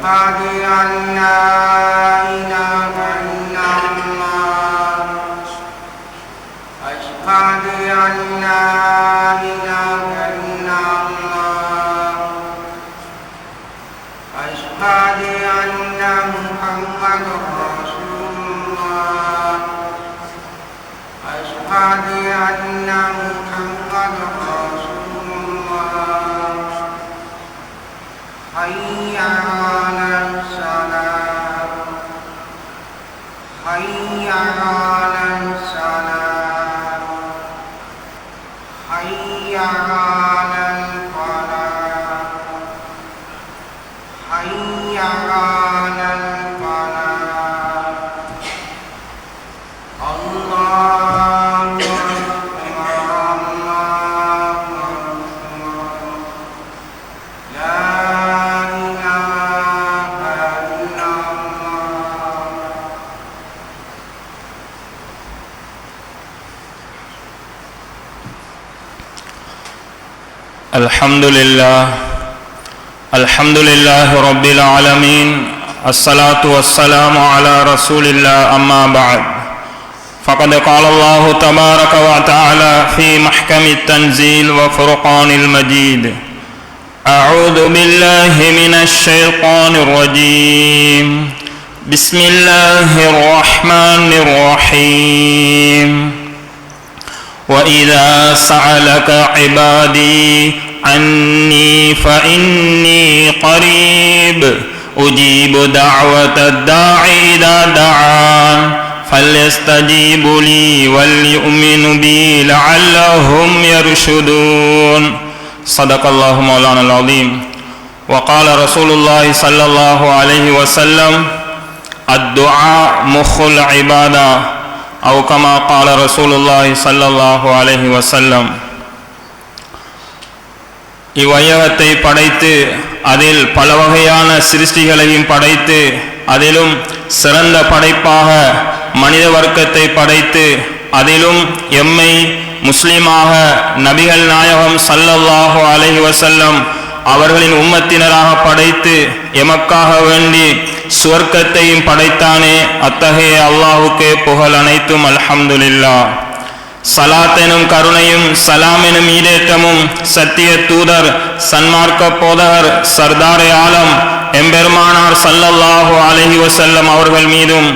أشهد أن لا إله إلا الله أشهد أن لا إله إلا الله أشهد أن محمدا رسول الله أشهد أن محمدا رسول الله حي على الصلاة حي على الصلاة حي على الفلاح حي على الفلاح الله أكبر الله أكبر لا إله إلا الله. الحمد لله رب العالمين الصلاة والسلام على رسول الله أما بعد فقد قال الله تبارك وتعالى في محكم التنزيل وفرقان المجيد أعوذ بالله من الشيطان الرجيم بسم الله الرحمن الرحيم وإذا سألك عبادي عني فإني قريب أجيب دعوة الداع إذا دعان فليستجيبوا لي وليؤمنوا بي لعلهم يرشدون صدق الله مولانا العظيم وقال رسول الله صلى الله عليه وسلم الدعاء مخ العبادة أو كما قال رسول الله صلى الله عليه وسلم. இவ்வையகத்தை படைத்து அதில் பல வகையான சிருஷ்டிகளையும் படைத்து அதிலும் சிறந்த படைப்பாக மனித வர்க்கத்தை படைத்து அதிலும் எம்மை முஸ்லிமாக நபிகள் நாயகம் ஸல்லல்லாஹு அலைஹி வஸல்லம் அவர்களின் உம்மத்தினராக படைத்து எமக்காக வேண்டி சுவர்க்கத்தையும் படைத்தானே அத்தகைய அல்லாஹுக்கே புகழ் அனைத்தும் அல்ஹம்துலில்லாஹ். சலாத் எனும் கருணையும் சலாம் எனும் ஈடேற்றமும் சத்திய தூதர் சன்மார்க்க போதகர் சர்தாரே ஆலம் எம்பெருமானார் ஸல்லல்லாஹு அலைஹி வஸல்லம் அவர்கள் மீதும்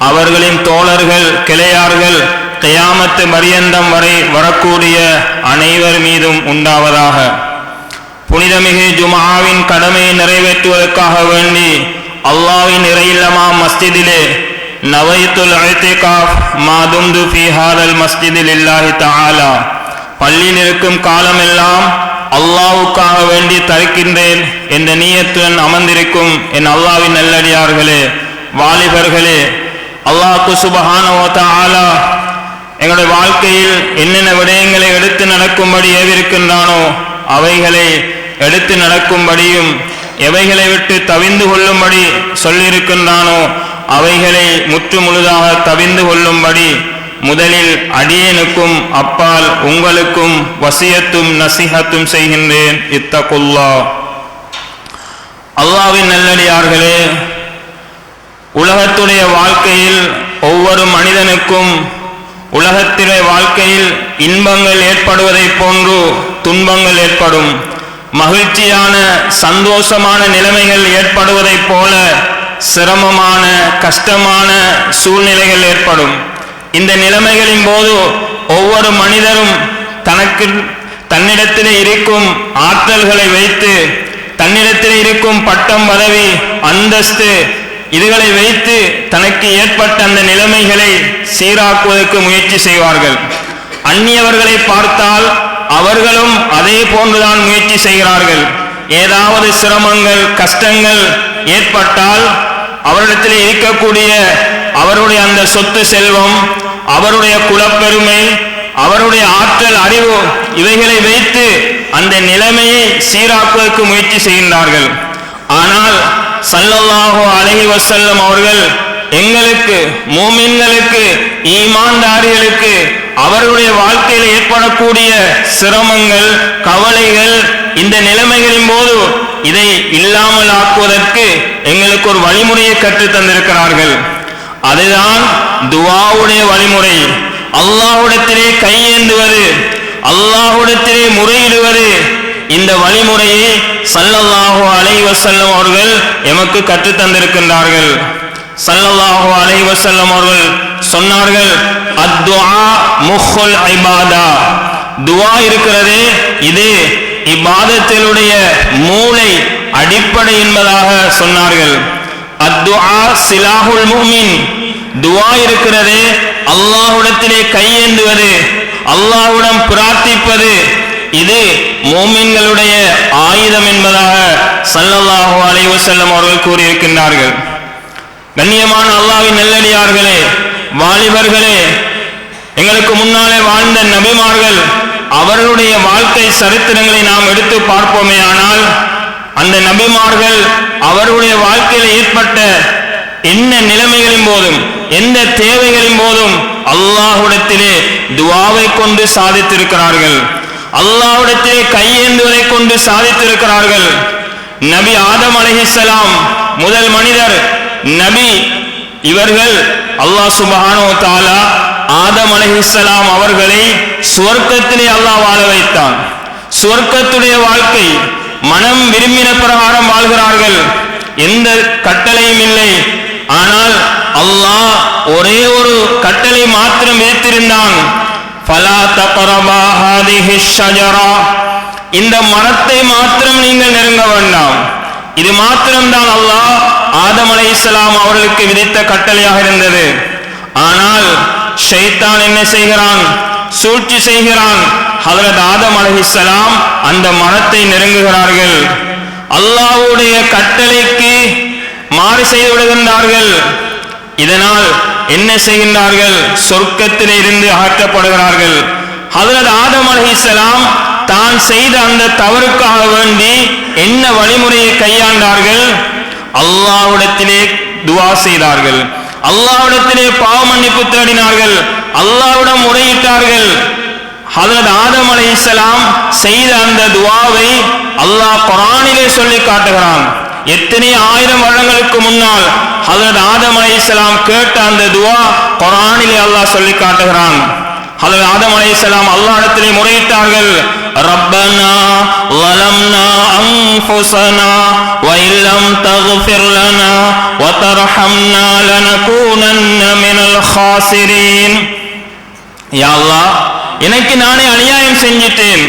அவர்களின் தோழர்கள் கிளையார்கள் கியாமத்து பரியந்தம் வரை வரக்கூடிய அனைவர் மீதும் உண்டாவதாக. புனிதமிகு ஜும்ஆவின் கடமையை நிறைவேற்றுவதற்காக வேண்டி அல்லாஹ்வின் இறையில்லமா மஸ்ஜிதிலே நவைத்துல் இத்திகாஃப் மாதும்து ஃபீ ஹாதல் மஸ்ஜிதி லில்லாஹி தஆலா பள்ளியில் இருக்கும் காலமெல்லாம் அல்லாஹ்வுக்காக வேண்டி தரிக்கின்றேன் என்ற நியத்துடன் அமர்ந்திருக்கும் என் அல்லாஹ்வின் நல்லடியார்களே வாலிபர்களே, அல்லாஹ் சுப்ஹானஹு வ தஆலா எங்களுடைய வாழ்க்கையில் என்னென்ன விடயங்களை எடுத்து நடக்கும்படி ஏவிருக்கின்றானோ அவைகளை எடுத்து நடக்கும்படியும் எவைகளை விட்டு தவிந்து கொள்ளும்படி சொல்லியிருக்கின்றானோ அவைகளை முற்று முழுதாக தவிந்து கொள்ளும்படி முதலில் அடியேனுக்கும் அப்பால் உங்களுக்கும் வசியத்தும் நசிஹத்தும் செய்கின்றேன். இத்தகுல்லாஹ். அல்லாஹ்வின் நல்லடியார்களே, உலகத்துடைய வாழ்க்கையில் ஒவ்வொரு மனிதனுக்கும் உலகத்திலே வாழ்க்கையில் இன்பங்கள் ஏற்படுவதை போன்று துன்பங்கள் ஏற்படும். மகிழ்ச்சியான சந்தோஷமான நிலைமைகள் ஏற்படுவதைப் போல சிரமமான கஷ்டமான சூழ்நிலைகள் ஏற்படும். இந்த நிலைமைகளின் போது ஒவ்வொரு மனிதரும் தன்னிடத்திலே இருக்கும் ஆற்றல்களை வைத்து தன்னிடத்திலே இருக்கும் பட்டம் பதவி அந்தஸ்து இதுகளை வைத்து தனக்கு ஏற்பட்ட அந்த நிலைமைகளை சீராக்குவதற்கு முயற்சி செய்வார்கள். அந்நியவர்களை பார்த்தால் அவர்களும் அதே போன்றுதான் முயற்சி செய்கிறார்கள். ஏதாவது சிரமங்கள் கஷ்டங்கள் ஏற்பட்டால் அவரிடத்தில் இருக்கக்கூடிய அவருடைய அந்த சொத்து செல்வம், அவருடைய குலப்பெருமை, அவருடைய ஆற்றல் அறிவு இவைகளை வைத்து அந்த நிலைமையை சீராக்குவதற்கு முயற்சி செய்கின்றார்கள். ஆனால் ஸல்லல்லாஹு அலைஹி வஸல்லம் அவர்கள் எங்களுக்கு மூமின்களுக்கு ஈமான்தாரிகளுக்கு அவர்களுடைய வாழ்க்கையில் ஏற்படக்கூடிய சிரமங்கள் கவலைகள் இந்த நிலைமைகளின் போது இதை இல்லாமல் ஆக்குவதற்கு எங்களுக்கு ஒரு வழிமுறையை கற்றுத் தந்திருக்கிறார்கள். அதுதான் துஆவுடைய வழிமுறை. அல்லாஹ்விடத்திலே கையேந்துவது, அல்லாஹ்விடத்திலே முறையிடுவது. இந்த வழிமுறையை ஸல்லல்லாஹு அலைஹி வஸல்லம் அவர்கள் எமக்கு கற்றுத் தந்திருக்கின்றார்கள். ஸல்லல்லாஹு அலைஹி வஸல்லம் அவர்கள் சொன்னார்கள், அத்துஆ முஹுல் இபாதா. துஆ இருக்கிறது, இது இபாதத்தினுடைய மூளை, அடிப்படை என்பதாக சொன்னார்கள். அத்துஆ சிலாஹுல் முஃமின். துஆ இருக்கிறது, அல்லாஹ்விடத்திலே கையேந்துவது, அல்லாஹ்விடம் பிரார்த்திப்பது, இது மூமின்களுடைய ஆயுதம் என்பதாக ஸல்லல்லாஹு அலைஹி வஸல்லம் அவர்கள் கூறியிருக்கின்றார்கள். கண்ணியமான அல்லாஹ்வின் நல்லடியார்களே, வாலிபர்களே, எங்களுக்கு முன்னாலே வாழ்ந்த நபிமார்கள் அவர்களுடைய வாழ்க்கை சரித்திரங்களை நாம் எடுத்து பார்ப்போமே ஆனால், அந்த நபிமார்கள் அவர்களுடைய வாழ்க்கையில் ஏற்பட்ட என்ன நிலைமைகளின் போதும், எந்த தேவைகளின் போதும் அல்லாஹ்விடத்திலே துஆவை கொண்டு சாதித்திருக்கிறார்கள். அல்லாஹ்விடத்திலே கையேந்துவதை கொண்டு சாதித்திருக்கிறார்கள். நபி ஆதம் அலைஹிஸ்ஸலாம் முதல் மனிதர் நபி. இவர்கள் அல்லாஹ் சுப்ஹானஹு வ தஆலா ஆதம் அலைஹிஸ்ஸலாம் அவர்களை சுவர்க்கத்திலே அல்லாஹ் வாழ வைத்தான். சுவர்க்கத்துடைய வாழ்க்கை, மனம் விரும்பின பிரகாரம் வாழ்கிறார்கள். எந்த கட்டளையும் இல்லை. ஆனால் அல்லாஹ் ஒரே ஒரு கட்டளை மாத்திரம் விதித்திருந்தான். ஃபலா தக்ரபா ஹாதிஹி ஷஜரா. இந்த மரத்தை மாத்திரம் நீங்கள் நெருங்க வேண்டாம். இது மாத்திரம்தான் அல்லாஹ் ஆதம் அலைஹிஸ்ஸலாம் அவர்களுக்கு விதித்த கட்டளையாக இருந்தது. ஆனால் ஷைத்தான் என்ன செய்கிறான்? சூழ்ச்சி செய்கிறான். ஹஜ்ரத் ஆதம் அலைஹிஸ்ஸலாம் அந்த மரத்தை நெருங்குகிறார்கள். அல்லாஹ்வுடைய கட்டளைக்கு மாறு செய்து விடுகின்றார்கள். இதனால் என்ன செய்கின்றார்கள்? சொர்க்கத்திலே இருந்து அகற்றப்படுகிறார்கள். ஹஜ்ரத் ஆதம் அலைஹிஸ்ஸலாம் தான் செய்த அந்த தவறுக்காக வேண்டி என்ன வழிமுறையை கையாண்டார்கள்? அல்லாஹ்விடத்திலே துஆ செய்தார்கள். அல்லாஹ்விடத்திலே பாவ மன்னிப்பு தேடினார்கள். அல்லாஹ்விடம் முறையிட்டார்கள். ஹஜ்ரத் ஆதம் அலைஹிஸ்ஸலாம் செய்த அந்த துஆவை அல்லாஹ் குர்ஆனிலே சொல்லி காட்டுகிறான். எத்தனை ஆயிரம் வருடங்களுக்கு முன்னால் ஹஜ்ரத் ஆதம் அலைஹிஸ்ஸலாம் கேட்ட அந்த துஆ குர்ஆனிலே அல்லாஹ் சொல்லி காட்டுகிறான். ஹஜ்ரத் ஆதம் அலைஹிஸ்ஸலாம் அல்லாஹ்விடத்திலே முறையிட்டார்கள். ரப்பனா ظلمنا أنفسنا وإن لم تغفر لنا وترحمنا لنكونن من الخاسرين. யா அல்லாஹ், எனக்கு நானே அநியாயம் செஞ்சிட்டேன்.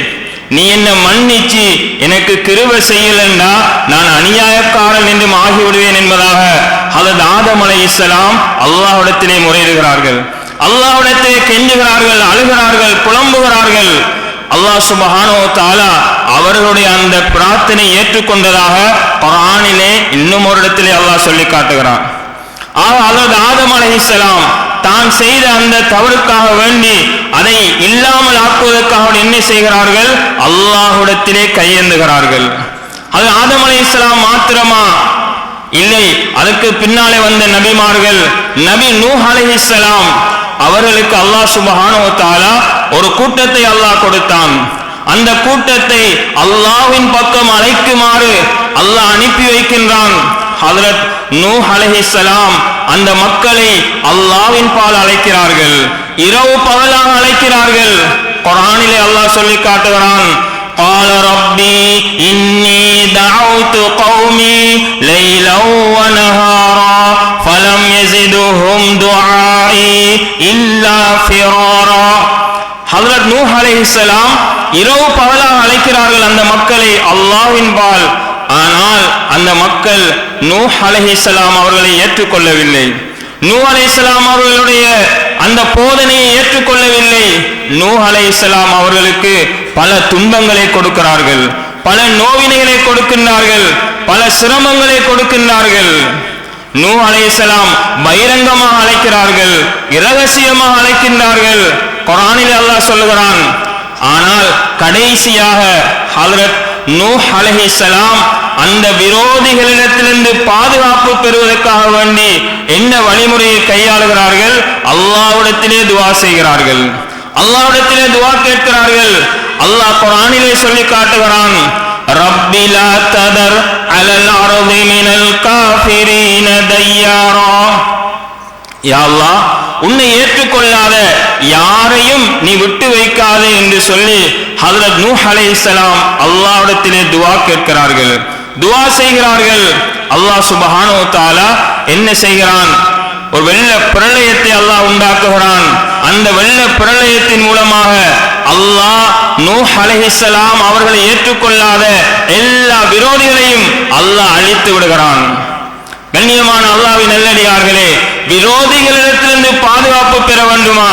நீ என்ன மன்னிச்சு எனக்கு கிருபை செய்யலன்னா நான் அநியாயக்காரன் என்று ஆகிவிடுவேன் என்பதாக ஹஜ்ரத் ஆதம் அலைஹிஸ்ஸலாம் அல்லாஹ்விடத்திலே முறையிடுகிறார்கள். அல்லாஹ்விடத்திலே கெஞ்சுகிறார்கள், அழுகிறார்கள், புலம்புகிறார்கள். அல்லாஹ் சுப்ஹானஹு வ தஆலா அவர்களுடைய அந்த பிரார்த்தனை ஏற்றுக்கொண்டதாக குர்ஆனிலே இன்னும் ஒரு இடத்திலே அல்லாஹ் சொல்லி காட்டுகிறான். ஹஜ்ரத் ஆதம் அலைஹிஸ்ஸலாம் தான் செய்த அந்த தவறுக்காக வேண்டி அதை இல்லாமல் ஆக்குவதற்காக என்ன செய்கிறார்கள்? அல்லாஹ்விடத்திலே கையேந்துகிறார்கள். அது ஆதம் அலைஹிஸ்ஸலாம் மாத்திரமா? இல்லை, அதற்கு பின்னாலே வந்த நபிமார்கள். நபி நூஹ் அலைஹிஸ்ஸலாம் அவர்களுக்கு அல்லாஹ் சுப்ஹானஹு வ தஆலா ஒரு கூட்டத்தை அல்லாஹ் கொடுத்தான். அந்த கூட்டத்தை அல்லாஹ்வின் பக்கம் அழைக்குமாறு அல்லாஹ் அனுப்பி வைக்கின்றான். ஹஜ்ரத் நூஹ் அலைஹிஸ்ஸலாம் அந்த மக்களை அல்லாஹ்வின் பால் அழைக்கிறார்கள். இரவு பகலாக அழைக்கிறார்கள். குர்ஆனிலே அல்லாஹ் சொல்லி காட்டுகிறான். قال ربي إني دعوت قومي ليلا ونهارا فلم يزدهم دعائي إلا فرارا. ஹஜ்ரத் நூஹ் அலைஹிஸ்ஸலாம் இரவு பகலாக அழைக்கிறார்கள் அந்த மக்களை அல்லாஹ்வின் பால். ஆனால் அந்த மக்கள் நூஹ் அலைஹிஸ்ஸலாம் அவர்களை ஏற்றுக்கொள்ளவில்லை. நூஹ் அலைஹிஸ்ஸலாம் அவர்களுடைய அந்த போதனையை ஏற்றுக்கொள்ளவில்லை. நூஹ் அலைஹிஸ்ஸலாம் அவர்களுக்கு பல துன்பங்களை கொடுக்கிறார்கள், பல நோவினைகளை கொடுக்கின்றார்கள், பல சிரமங்களை கொடுக்கின்றார்கள். நூஹ் அலைஹிஸ்ஸலாம் பகிரங்கமாக அழைக்கிறார்கள், இரகசியமாக அழைக்கின்றார்கள். குர்ஆனில் அல்லாஹ் சொல்லுகிறான். ஆனால் கடைசியாக ஹஜ்ரத் நூஹ் அலைஹிஸ்ஸலாம் அந்த விரோதிகளிடத்திலிருந்து பாதுகாப்பு பெறுவதற்காக வேண்டி என்ன வழிமுறையை கையாளுகிறார்கள்? அல்லாஹ்விடத்திலே துஆ செய்கிறார்கள், அல்லாஹ்விடத்திலே துஆ கேட்கிறார்கள். அல்லாஹ் குர்ஆனிலே சொல்லி காட்டுகிறான். ரப்பி லா ததர் அலல் அர்தி மினல் காஃபிரீன தய்யாரா. யா அல்லாஹ், உன்னை ஏற்றுக்கொள்ளாத யாரையும் நீ விட்டு வைக்காதே என்று சொல்லி ஹஜ்ரத் நூஹ் அலைஹிஸ்ஸலாம் அல்லாஹ்விடத்திலே துஆ கேட்கிறார்கள், துஆ செய்கிறார்கள். அல்லாஹ் சுப்ஹானஹு வ தஆலா என்ன செய்கிறான்? ஒரு வெள்ள பிரளயத்தை அல்லாஹ் உண்டாக்குகிறான். அந்த வெள்ள பிரளயத்தின் மூலமாக அல்லாஹ் நூஹ் அலைஹிஸ்ஸலாம் அவர்களை ஏற்றுக்கொள்ளாத எல்லா விரோதிகளையும் அல்லாஹ் அழித்து விடுகிறான். கண்ணியமான அல்லாஹ்வின் நல்லடியார்களே, விரோதிகளிடத்திலிருந்து பாதுகாப்பு பெற வேண்டுமா?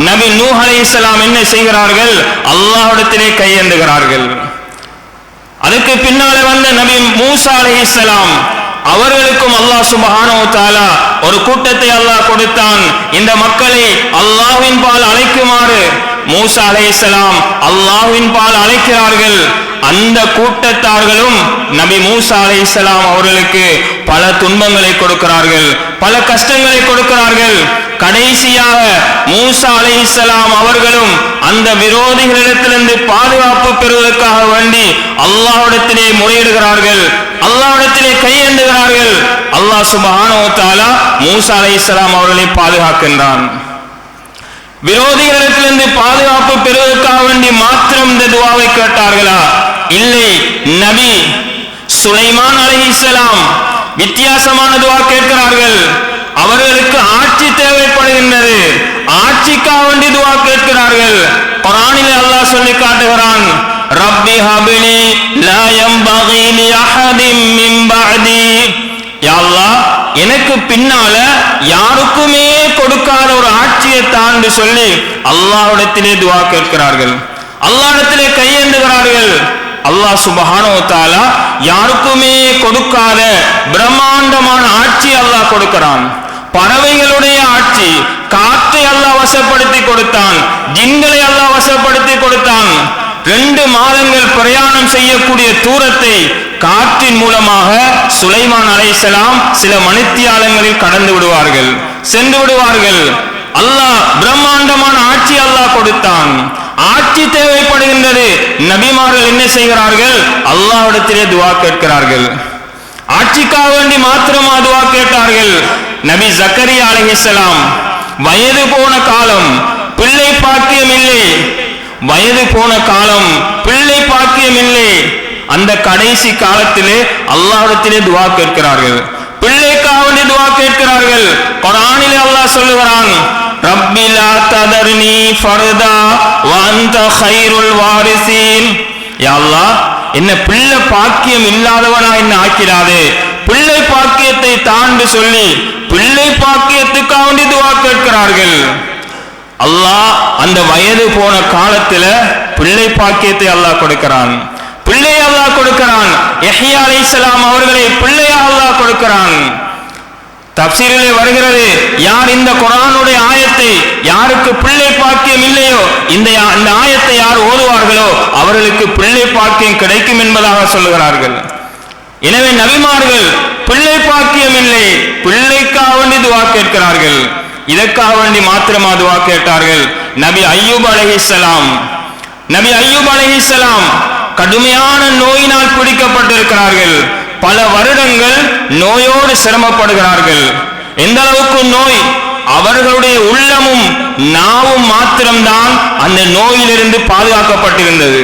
நபி நூஹ் அலைஹிஸ்ஸலாம் என்ன செய்கிறார்கள்? அல்லாஹ்விடத்திலே கையேந்துகிறார்கள். அதுக்கு பின்னாலே வந்த நபி மூசா அலைஹிஸ்ஸலாம் அவர்களுக்கும் அல்லாஹ் சுப்ஹானஹு வ தஆலா ஒரு கூட்டத்தை அல்லாஹ் கொடுத்தான். இந்த மக்களை அல்லாஹ்வின் பால் அழைக்குமாறு மூசா அலைஹிஸ்ஸலாம் அல்லாஹ்வின் பால் அழைக்கிறார்கள். அந்த கூட்டத்தார்களும் நபி மூசா அலைஹிஸ்ஸலாம் அவர்களுக்கு பல துன்பங்களை கொடுக்கிறார்கள், பல கஷ்டங்களை கொடுக்கிறார்கள். கடைசியாக மூசா அலைஹிஸ்ஸலாம் அவர்களும் அந்த விரோதிகளிடத்திலிருந்து பாதுகாப்பு பெறுவதற்காக வேண்டி அல்லாஹ்விடத்திலே முறையிடுகிறார்கள், அல்லாஹ்விடத்திலே கையேந்துகிறார்கள். அல்லாஹ் சுப்ஹானஹு வ தஆலா மூசா அலைஹிஸ்ஸலாம் அவர்களை பாதுகாக்கின்றான். விரோதிகளிடத்திலிருந்து பாதுகாப்பு பெறுவதற்காக வேண்டி மாத்திரம் இந்த துஆவை கேட்டார்களா? இல்லை, நபி சுலைமான் அலைஹிஸ்ஸலாம் வித்தியாசமான துஆ கேட்கிறார்கள். அவர்களுக்கு ஆட்சி தேவைப்படுகின்றது, ஆட்சிக்காக வேண்டி துஆ கேட்கிறார்கள். குர்ஆனில் அல்லாஹ் சொல்லி காட்டுகிறான், ரப்பி ஹப்லி லா யம்பகி லி அஹதின் மின் பஅதி. யா அல்லாஹ், எனக்கு பின்னால யாருக்குமே கொடுக்காத ஒரு ஆட்சியை தாண்டு சொல்லி அல்லாஹ்விடத்திலே துஆ கேட்கிறார்கள், அல்லாஹ்விடத்திலே கையேந்துகிறார்கள். அல்லாஹ் சுப்ஹானஹு வ தஆலா யாருக்குமே கொடுக்காத பிரம்மாண்டமான ஆட்சி அல்லாஹ் கொடுக்கிறான். பறவைகளுடைய ஆட்சி, காற்றை அல்லாஹ் வசப்படுத்தி கொடுத்தான், ஜின்களை அல்லாஹ் வசப்படுத்தி கொடுத்தான். 2 மாதங்கள் பிரயாணம் செய்யக்கூடிய தூரத்தை காற்றின் மூலமாக சுலைமான் அலைஹிஸ்ஸலாம் சில மணித்தியாலங்களில் கடந்து விடுவார்கள், சென்று விடுவார்கள். அல்லாஹ் பிரம்மாண்டமான ஆட்சி அல்லாஹ் கொடுத்தான். ஆட்சி தேவைப்படுகின்றது. நபிமார்கள் என்ன செய்கிறார்கள்? அல்லாஹ்விடத்திலே துஆ கேட்கிறார்கள். ஆட்சிக்காக வேண்டி மாத்திரமா துஆ கேட்டார்கள். நபி ஜக்கரியா அலைஹிஸ்ஸலாம் வயது போன காலம், பிள்ளை பாக்கியம் இல்லை, வயது போன காலம், பிள்ளை பாக்கியம் இல்லை. அந்த கடைசி காலத்திலே அல்லாஹ்விடத்திலே துஆ கேட்கிறார்கள், பிள்ளைக்காக வேண்டி துஆ கேட்கிறார்கள். குர்ஆனிலே அல்லாஹ் சொல்லுகிறான், ரப்பி லா ததர்னி ஃபர்தா வ அன்த கைருல் வாரிசீன். யா அல்லாஹ், என்ன பிள்ளை பாக்கியம் இல்லாதவனா என்ன ஆக்கிடாதே, பிள்ளை பாக்கியத்தை தாண்டு சொல்லி பிள்ளை பாக்கியத்துக்காக வேண்டி துஆ கேட்கிறார்கள். அல்லாஹ் அந்த வயது போன காலத்துல பிள்ளை பாக்கியத்தை அல்லாஹ் கொடுக்கிறான், பிள்ளை அல்லாஹ் கொடுக்கிறான். யஹ்யா அலைஹிஸ்ஸலாம் அவர்களை பிள்ளையா அல்லாஹ் கொடுக்கிறான். தப்சீரிலே வருகிறது, யார் இந்த குர்ஆனுடைய ஆயத்தை, யாருக்கு பிள்ளை பாக்கியம் இல்லையோ இந்த ஆயத்தை யார் ஓதுவார்களோ அவர்களுக்கு பிள்ளை பாக்கியம் கிடைக்கும் என்பதாக சொல்லுகிறார்கள். எனவே நபிமார்கள் பிள்ளை பாக்கியம் இல்லை, பிள்ளைக்காக வேண்டி துஆ கேட்கிறார்கள். இதற்காக வேண்டி மாத்திரமா துஆ கேட்டார்கள். நபி அய்யூப் அலைஹிஸ்ஸலாம், நபி அய்யூப் அலைஹிஸ்ஸலாம் கடுமையான நோயினால் பிடிக்கப்பட்டிருக்கிறார்கள். பல வருடங்கள் நோயோடு சிரமப்படுகிறார்கள். எந்த அளவுக்கு நோய்? அவர்களுடைய உள்ளமும் நாவும் மாத்திரம்தான் அந்த நோயிலிருந்து பாதுகாக்கப்பட்டிருந்தது,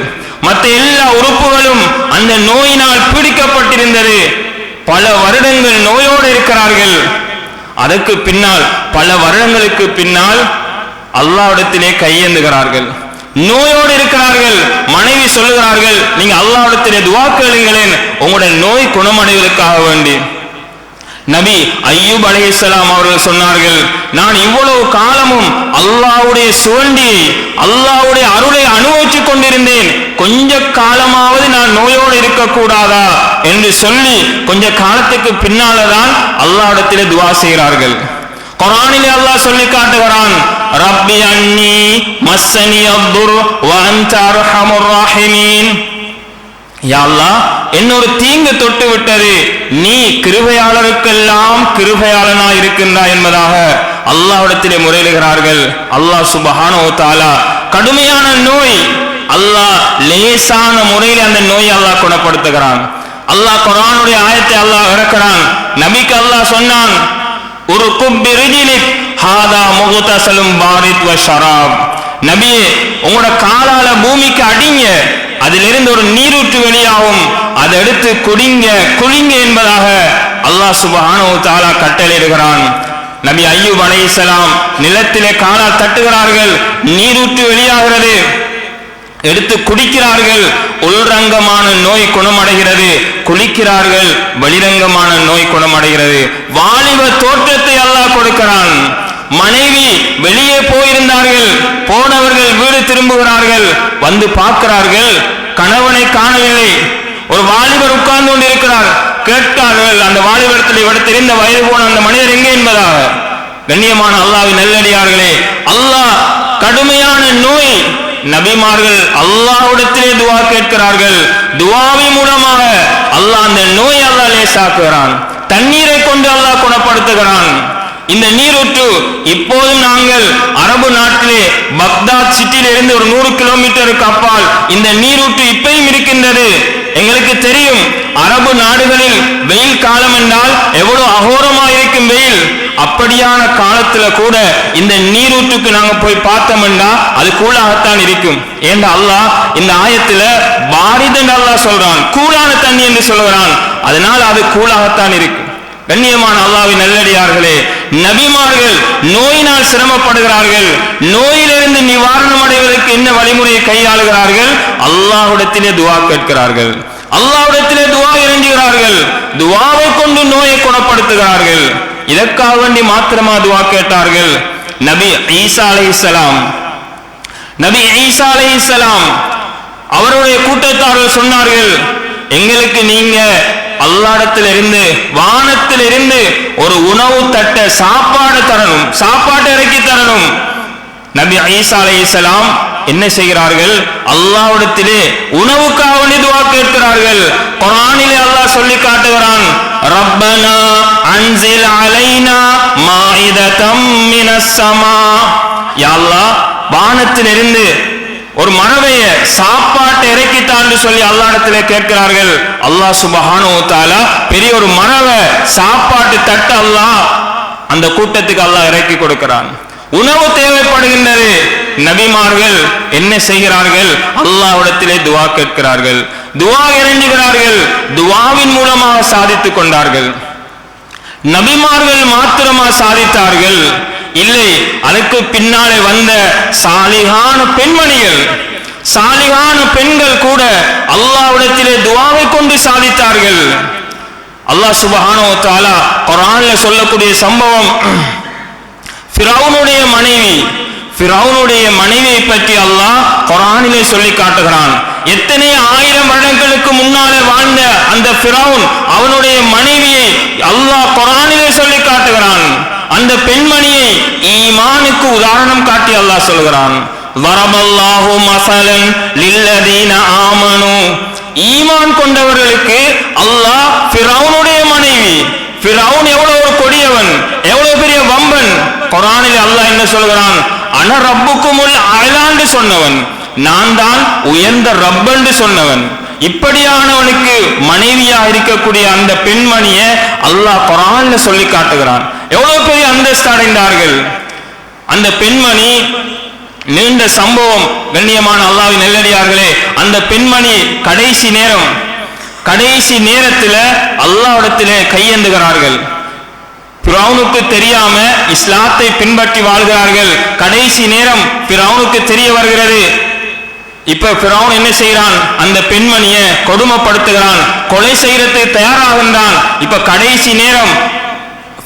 மற்ற எல்லா உறுப்புகளும் அந்த நோயினால் பிடிக்கப்பட்டிருந்தது. பல வருடங்கள் நோயோடு இருக்கிறார்கள். அதற்கு பின்னால் பல வருடங்களுக்கு பின்னால் அல்லாஹ்விடத்திலே கையேந்துகிறார்கள், நோயோடு இருக்கிறார்கள். மனைவி சொல்லுகிறார்கள், நீங்க அல்லாஹ்விடத்திலே துஆ கேளுங்களேன் உங்களுடைய நோய் குணமடைவதற்காக வேண்டி. நபி அய்யூப் அலைஹிஸ்ஸலாம் அவர்கள் சொன்னார்கள், நான் இவ்வளவு காலமும் அல்லாஹ்வுடைய சுவண்டியை, அல்லாஹ்வுடைய அருளை அனுபவித்துக் கொண்டிருந்தேன், கொஞ்ச காலமாவது நான் நோயோடு இருக்கக்கூடாதா என்று சொல்லி கொஞ்ச காலத்துக்கு பின்னால்தான் அல்லாஹ்விடத்திலே துஆ செய்கிறார்கள். குர்ஆனிலே அல்லாஹ் சொல்லி காட்டுகிறான், ரப்பி அன்னி மஸ்ஸனி அத்துர் வ அன்த அர்ஹமுர் ராஹிமீன். யா அல்லாஹ், என்னொரு தீங்கு தொட்டு விட்டது, நீ கிருபையாளருக்கெல்லாம் கிருபையாளனா இருக்கின்றாய் என்பதாக அல்லாஹ்விடத்திலே முறையிடுகிறார்கள். அல்லாஹ் சுப்ஹானஹு வ தஆலா கடுமையான நோய், அல்லாஹ் லேசான முறையில் அந்த நோயை அல்லாஹ் குணப்படுத்துகிறான். அல்லாஹ் குர்ஆனுடைய ஆயத்தை அல்லாஹ் இறக்குறான். நபிக்கு அல்லாஹ் சொன்னான், ஒரு குப்பி ரிஜிலிக் ஹாதா முகுதசலும் பாரித் வ ஷராப். நபியே, உங்களோட காலால பூமிக்கு அடிங்க, அதிலிருந்து ஒரு நீரூற்று வெளியாகும், அதை எடுத்து குடிங்க என்பதாக அல்லாஹ் சுப்ஹானஹு வ தஆலா கட்டளையிடுகிறான். நபி அய்யூப் அலைஹிஸ்ஸலாம் நிலத்திலே காலால் தட்டுகிறார்கள், நீரூற்று வெளியாகிறது, எடுத்து குடிக்கிறார்கள், உள்ரங்கமான நோய் குணமடைகிறது. குளிக்கிறார்கள், வெளிரங்கமான நோய் குணமடைகிறது. வாலிப தோற்றத்தை அல்லாஹ் கொடுக்கிறான். மனைவி வெளியே போயிருந்தார்கள், போனவர்கள் வீடு திரும்புகிறார்கள், வந்து பார்க்கிறார்கள், கணவனை காணவில்லை. ஒரு வாலிபர் உட்கார்ந்து கொண்டு இருக்கிறார். கேட்கிறார்கள், அந்த வாலிபத்தில் இவர் தெரிந்த வயது போன அந்த மனிதர் எங்கே என்பதாக. கண்ணியமான அல்லாஹ்வின் நல்லடியார்களே, அல்லாஹ் கடுமையான நோய், நபிமார்கள் அல்லாஹ்விடத்திலே துஆ கேட்கிறார்கள். துஆவின் மூலமாக அல்லாஹ் அந்த நோயை அல்லாஹ் லேசாக்குகிறான். தண்ணீரை கொண்டு அல்லாஹ் குணப்படுத்துகிறான். இந்த நீரூற்று இப்போதும் நாங்கள் அரபு நாட்டிலே பக்தாத் சிட்டியில் இருந்து ஒரு 100 கிலோமீட்டருக்கு அப்பால் இந்த நீரூற்று இப்பயும் இருக்கின்றது. எங்களுக்கு தெரியும், அரபு நாடுகளில் வெயில் காலம் என்றால் எவ்வளவு அகோரமாக இருக்கும் வெயில். அப்படியான காலத்துல கூட இந்த நீரூற்றுக்கு நாங்க போய் பார்த்தோம்னா அது கூலாகத்தான் இருக்கும். ஏன்னா அல்லாஹ் இந்த ஆயத்துல பாரித் என்று அல்லாஹ் சொல்றான், கூலான தண்ணி என்று சொல்கிறான். அதனால் அது கூலாகத்தான் இருக்கும். கண்ணியமான அல்லாஹ்வின் நல்லடியார்களே, நபிமார்கள் நோயினால் சிரமப்படுகிறார்கள். நோயிலிருந்து நிவாரணம் அடைவதற்கு என்ன வழிமுறையை கையாளுகிறார்கள்? அல்லாஹ்விடத்திலே துஆ கேட்கிறார்கள், அல்லாஹ்விடத்திலே துஆ இறங்குகிறார்கள், துஆவை கொண்டு நோயை குணப்படுத்துகிறார்கள். இதற்காக வேண்டி மாத்திரமா துஆ கேட்டார்கள்? நபி ஈசா அலைஹிஸ்ஸலாம் அவருடைய கூட்டத்தார்கள் சொன்னார்கள், எங்களுக்கு நீங்க அல்லாஹ்விடத்திலிருந்து வானத்திலிருந்து ஒரு உணவு தட்ட சாப்பாடு தரணும், சாப்பாட்டை இறக்கி தரணும். நபி ஈசா அலைஹிஸ்ஸலாம் என்ன செய்கிறார்கள்? அல்லாஹ்விடத்திலே உணவுக்காக வேண்டி துஆ கேட்கிறார்கள். குர்ஆனிலே அல்லாஹ் சொல்லி காட்டுகிறான், ரப்பனா அன்சில் அலைனா மாஇததம் மினஸ் ஸமா. யா அல்லாஹ், வானத்திலிருந்து ஒரு மரவைய சாப்பாட்டை இறக்கித்தான்னு சொல்லி அல்லாஹ்விடத்திலே கேட்கிறார்கள். அல்லாஹ் சுப்ஹானஹு வ தஆலா பெரிய ஒரு மரவை சாப்பாட்டு தட்டு அல்லாஹ் அந்த கூட்டத்துக்கு அல்லாஹ் இறக்கி கொடுக்கிறான். உணவு தேவைப்படுகின்றது. நபிமார்கள் என்ன செய்கிறார்கள்? அல்லாஹ்விடத்திலே துஆ கேட்கிறார்கள், துஆ இறங்குகிறார்கள், துஆவின் மூலமாக சாதித்துக் கொண்டார்கள். நபிமார்கள் மாத்திரமா சாதித்தார்கள்? இல்லை, அதுக்கு பின்னாலே வந்த சாலிகான பெண்மணிகள், சாலிகான பெண்கள் கூட அல்லாஹ்விடத்திலே துஆவை கொண்டு சாதித்தார்கள். அல்லாஹ் சுப்ஹானஹு வ தஆலா குர்ஆன்ல சொல்லக்கூடிய சம்பவம், ஃபிரௌனுடைய மனைவியை பற்றி அல்லாஹ் குர்ஆனிலே சொல்லி காட்டுகிறான். எத்தனை 1000 வருடங்களுக்கு முன்னாலே வாழ்ந்த அந்த ஃபிரௌன், அவனுடைய மனைவியை அல்லாஹ் குர்ஆனிலே சொல்லி காட்டுகிறான். அந்த பெண்மணியை ஈமானுக்கு உதாரணம் காட்டி அல்லாஹ் சொல்கிறான், வரபல்லாஹு மஸலன் லில்லதீன ஆமனு. ஈமான் கொண்டவர்களுக்கு அல்லாஹ் ஃபிரௌனுடைய மனைவி, ஃபிரௌன் எவ்வளவு ஒரு கொடியவன், எவ்வளவு பெரிய வம்பன். குர்ஆனில் அல்லாஹ் என்ன சொல்கிறான்? அன ரப்புக்குமுல் அலா என்று சொன்னவன், நான் தான் உயர்ந்த ரப் என்று சொன்னவன். இப்படியானவனுக்கு மனைவியா இருக்கக்கூடிய அந்த பெண்மணியை அல்லாஹ் குர்ஆன்ல சொல்லி காட்டுகிறான். எவ்வளவு பெரிய அந்தஸ்து அடைந்தார்கள் அந்த பெண்மணி. நீண்ட சம்பவம். கண்ணியமான அல்லாஹ்வின் நல்லடியார்களே, அந்த பெண்மணி கடைசி நேரத்தில் அல்லாஹ்விடத்திலே கையேந்துகிறார்கள். ஃபிரௌனுக்கு தெரியாம இஸ்லாத்தை பின்பற்றி வாழ்கிறார்கள். கடைசி நேரம் ஃபிரௌனுக்கு தெரிய வருகிறது. இப்ப ஃபிரௌன் என்ன செய்யறான்? அந்த பெண்மணியை கொடுமைப்படுத்துகிறான், கொலை செய்யறதுக்கு தயாராகின்றான். இப்ப கடைசி நேரம்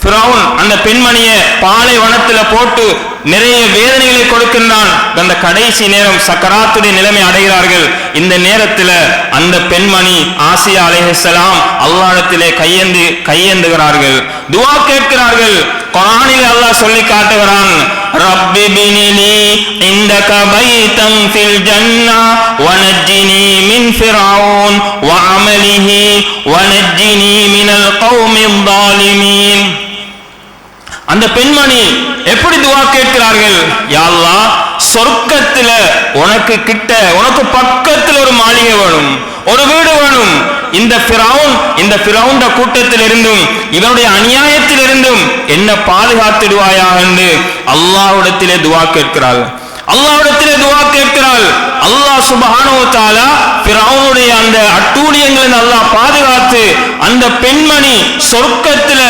ஃபிரௌன் அந்த பெண்மணியை பாலைவனத்துல போட்டு நிறைய வேதனைகளை கொடுக்கின்றான். அந்த கடைசி நேரம் சக்கராத்துடைய நிலைமை அடைகிறார்கள். இந்த நேரத்தில் அந்த பெண்மணி ஆசியா அலைஹிஸ்ஸலாம் அல்லாஹ்விடத்திலே கையேந்துகிறார்கள், துஆ கேட்கிறார்கள். குர்ஆனில் அல்லாஹ் சொல்லி காட்டுகிறான், ரப்பி பினிலி இந்தக பைதன் ஃபில் ஜன்னா வனஜ்ஜினி மின் ஃபிரௌன் வஅமலிஹி வனஜ்ஜினி மினல் கௌமில் ஸாலிமீன். அந்த பெண்மணி எப்படி துஆ கேட்கிறார்கள்? யா அல்லாஹ், சொர்க்கத்துல உனக்கு கிட்ட, உனக்கு பக்கத்தில் ஒரு மாளிகை வேணும், ஒரு வீடு வேணும். இந்த ஃபிரௌன் கூட்டத்தில் இருந்தும் இவனுடைய அநியாயத்தில் இருந்தும் என்ன பாதுகாத்திடுவாயா என்று அல்லாஹ்விடத்திலே துஆ கேட்கிறாள். அல்லாஹ் சுப்ஹானஹு வ தஆலா ஃபிரௌனுடைய அந்த அட்டூழியங்களை அல்லாஹ் பாதுகாத்து அந்த பெண்மணி சொர்க்கத்துல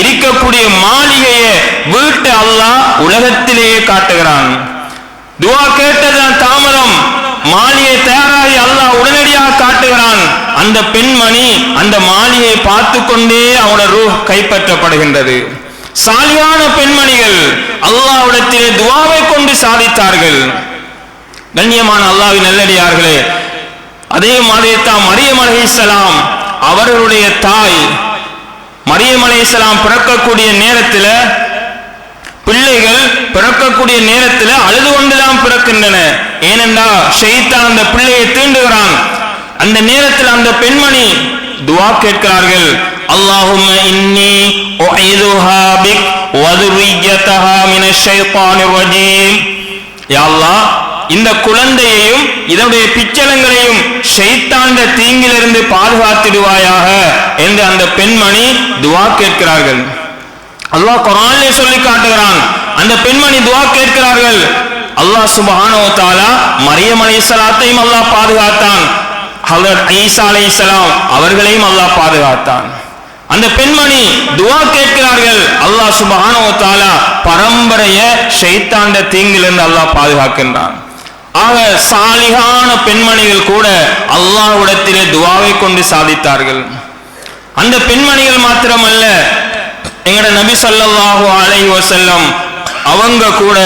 இருக்கக்கூடிய மாளிகையை வீட்டை அல்லாஹ் உலகத்திலேயே காட்டுகிறான். துஆ கேட்டதான் தாமதம், மாளிகை தயாராகி அல்லாஹ் உடனடியாக காட்டுகிறான். அந்த பெண்மணி அந்த மாளிகையை பார்த்து கொண்டே அவனோட ரூஹ் கைப்பற்றப்படுகின்றது. சாலியான பெண்மணிகள் அல்லாஹ்விடத்திலே துஆவை கொண்டு சாதித்தார்கள். கண்ணியமான அல்லாஹ்வின் நல்லடியார்களே, அதே மாதிரி தான் மரியம் அலைஹிஸ்ஸலாம் அவர்களுடைய தாய் மரியம் அலைஹிஸ்ஸலாம் பிறக்கக்கூடிய நேரத்தில், பிள்ளைகள் பிறக்கக்கூடிய நேரத்தில் அழுது கொண்டுதான் பிறக்கின்றன. ஏனென்றால் ஷைத்தான் அந்த பிள்ளையை தீண்டுகிறான். அந்த நேரத்தில் அந்த பெண்மணி துஆ கேட்கிறார்கள், அல்லாஹும்ம இன்னி உஇதுஹா பிக் வ ذُرِّيَّتَهَا மினஷ் ஷைத்தானிர் ரஜீம். யா அல்லாஹ், இந்த குழந்தையையும் இதனுடைய பிச்சலங்களையும் ஷைத்தான்ட தீங்கிலிருந்து பாதுகாத்திடுவாயாக என்று அந்த பெண்மணி துஆ கேட்கிறார்கள். அல்லாஹ் குர்ஆனிலே சொல்லி காட்டுகிறான். அந்த பெண்மணி துஆ கேட்கிறார்கள். அல்லாஹ் சுப்ஹானஹு வ தஆலா மரியம் அலைஹிஸ்ஸலாத்தையும் அல்லாஹ் பாதுகாத்தான். ஹஜ்ரத் ஈசா அலைஹிஸ்ஸலாம் அவர்களையும் அல்லாஹ் பாதுகாத்தான். அந்த பெண்மணி துஆ கேட்கிறார்கள். அல்லாஹ் சுப்ஹானஹு வ தஆலா பரம்பரைய ஷைத்தான்ட தீங்கிலிருந்து அல்லாஹ் பாதுகாக்கின்றான். ஆக சாலிகான பெண்மணிகள் கூட அல்லாஹ்விடத்திலே துஆவை கொண்டு சாதித்தார்கள். அந்த பெண்மணிகள் மாத்திரமல்ல, எங்கட நபி ஸல்லல்லாஹு அலைஹி வஸல்லம் அவங்க கூட,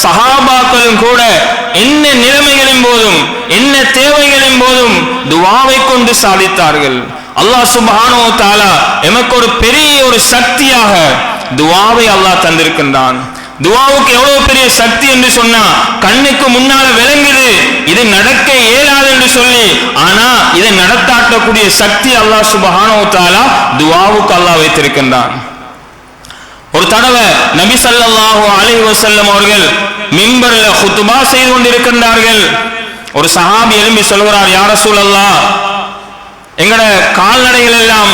சஹாபாக்களும் கூட என்ன நிலைமைகளின் போதும் என்ன தேவைகளின் போதும் துஆவை கொண்டு சாதித்தார்கள். அல்லாஹ் சுப்ஹானஹு வ தஆலா எமக்கு ஒரு பெரிய ஒரு சக்தியாக துஆவை அல்லாஹ் தந்திருக்கின்றான். துஆவுக்கு எவ்வளவு பெரிய சக்தி என்று சொன்னா கண்ணுக்கு முன்னால விளங்குது, இது நடக்க இயலாது என்று சொல்லி, ஆனா இதை நடத்தாட்டக்கூடிய சக்தி அல்லாஹ் சுப்ஹானஹு வ தஆலா துஆவுக்கு அல்லாஹ் வைத்திருக்கின்றான். ஒரு தடவை நபி ஸல்லல்லாஹு அலைஹி வஸல்லம் அவர்கள் மிம்பர்ல குத்பா செய்து கொண்டிருக்கின்றார்கள். ஒரு சஹாபி எழும்பி சொல்கிறார், யா ரசூலல்லாஹ், எங்கட கால்நடைகள் எல்லாம்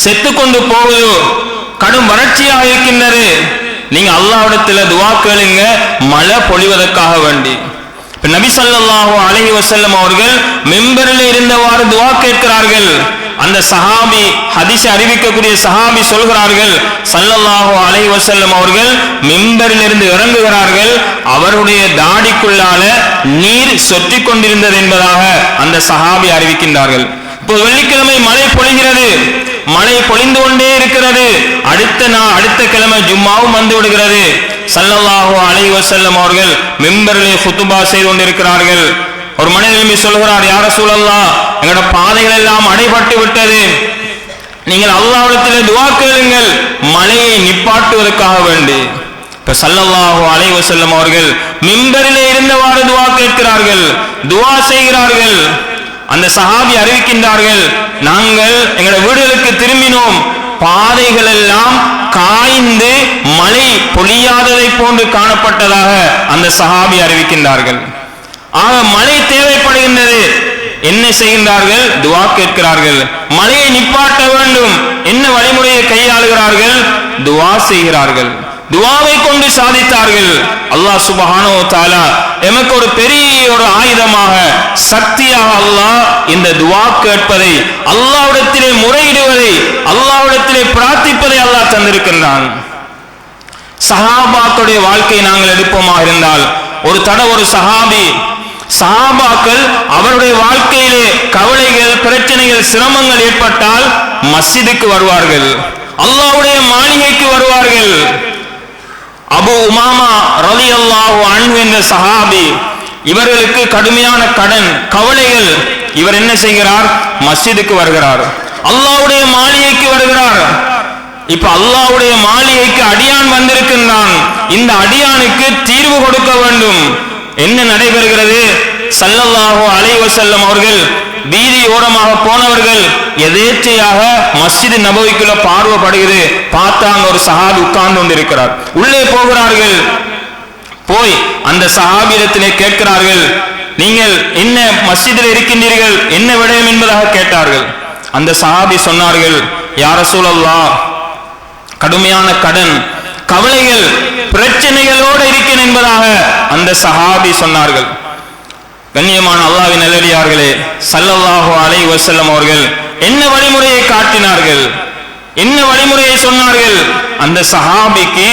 செத்து கொண்டு போகுது, கடும் வறட்சியாக இருக்கின்றது, நீங்க அல்லாஹ்விடத்துல துஆ கேளுங்க மழை பொழிவதற்காக வேண்டி. நபி ஸல்லல்லாஹு அலைஹி வஸல்லம் அவர்கள் மிம்பரில் இருந்தவாறு துஆ கேட்கிறார்கள். அந்த சஹாபி, ஹதீஸ் அறிவிக்கக்கூடிய சஹாபி சொல்கிறார்கள், ஸல்லல்லாஹு அலைஹி வஸல்லம் அவர்கள் மிம்பரில் இருந்து இறங்குகிறார்கள், அவருடைய தாடிக்குள்ளால நீர் சொற்றி கொண்டிருந்தது என்பதாக அந்த சஹாபி அறிவிக்கின்றார்கள். இப்போ வெள்ளிக்கிழமை மழை பொழிகிறது, மழை பொழிந்து கொண்டே இருக்கிறது. அடுத்த கிழமை ஜும்மாவும் வந்து விடுகிறது. ஸல்லல்லாஹு அலைஹி வஸல்லம் அவர்கள் மிம்பரிலே குத்பா செய்து கொண்டிருக்கிறார்கள். ஒரு மனிதர் சொல்கிறார், யா ரசூலல்லாஹ், எங்களோட பாதைகள் எல்லாம் அடைபட்டு விட்டது, நீங்கள் அல்லாஹ்விடத்திலே துஆ கேளுங்கள் மழையை நிப்பாட்டுவதற்காக வேண்டி. இப்ப ஸல்லல்லாஹு அலைஹி வஸல்லம் அவர்கள் மிம்பரிலே இருந்தவாறு துஆ கேட்கிறார்கள், துஆ செய்கிறார்கள். அந்த சஹாபி அறிவிக்கின்றார்கள், நாங்கள் எங்களோட வீடுகளுக்கு திரும்பினோம், பாதைகள் எல்லாம் காய்ந்து மழை பொழியாததை போன்று காணப்பட்டதாக அந்த சஹாபி அறிவிக்கின்றார்கள். ஆக மழை தேவைப்படுகின்றது, என்ன செய்கின்றார்கள்? துஆ கேட்கிறார்கள், மழையை நிப்பாட்ட வேண்டும். என்ன வழிமுறையை கையாளுகிறார்கள்? துஆ செய்கிறார்கள், துஆவை கொண்டு சாதித்தார்கள். அல்லாஹ் சுப்ஹானஹு வ தஆலா எமக்கு ஒரு பெரிய ஒரு ஆயுதமாக, சக்தியாக அல்லாஹ் இந்த துஆ கேட்பதை, அல்லாஹ்விடத்திலே முறையிடுவதை, அல்லாஹ்விடத்திலே பிரார்த்திப்பதை அல்லாஹ் தந்திருக்கின்றான். சஹாபாக்களுடைய வாழ்க்கை நாங்கள் எடுப்போமாக இருந்தால், ஒரு தடவை ஒரு சஹாபாக்கள் அவருடைய வாழ்க்கையிலே கவலைகள், பிரச்சனைகள், சிரமங்கள் ஏற்பட்டால் மஸ்ஜிதுக்கு வருவார்கள், அல்லாஹ்வுடைய மாளிகைக்கு வருவார்கள். அபு உமாமா ரலியல்லாஹு அன்ஹு என்ற சஹாபி, இவர்களுக்கு கடுமையான கடன், கவலைகள். இவர் என்ன செய்கிறார்? மஸ்ஜிதுக்கு வருகிறார், அல்லாஹ்வுடைய மாளிகைக்கு வருகிறார். இப்ப அல்லாஹ்வுடைய மாளிகைக்கு அடியான் வந்திருக்கின்றான், இந்த அடியானுக்கு தீர்வு கொடுக்க வேண்டும். என்ன நடைபெறுகிறது? ஸல்லல்லாஹு அலைஹி வஸல்லம் அவர்கள் வீதி ஓரமாக போனவர்கள் எதேச்சையாக மஸ்ஜித் நபவிக்குள்ள பார்வைப்படுகிறது. பார்த்தாங்க, ஒரு சஹாபி உட்கார்ந்து கொண்டிருக்கிறார். உள்ளே போகிறார்கள், போய் அந்த சஹாபியிடத்திலே கேட்கிறார்கள், நீங்கள் என்ன மஸ்ஜிதில் இருக்கின்றீர்கள், என்ன விடயம் என்பதாக கேட்டார்கள். அந்த சஹாபி சொன்னார்கள், யா ரசூலல்லாஹ், கடுமையான கடன், கவலைகள், பிரச்சனைகளோடு இருக்கிறேன் என்பதாக அந்த சஹாபி சொன்னார்கள். கண்ணியமான அல்லாஹ்வின் நல்லடியார்களே, ஸல்லல்லாஹு அலைஹி வஸல்லம் அவர்கள் என்ன வழிமுறையை காட்டினார்கள், என்ன வழிமுறையை சொன்னார்கள்? அந்த சஹாபிக்கு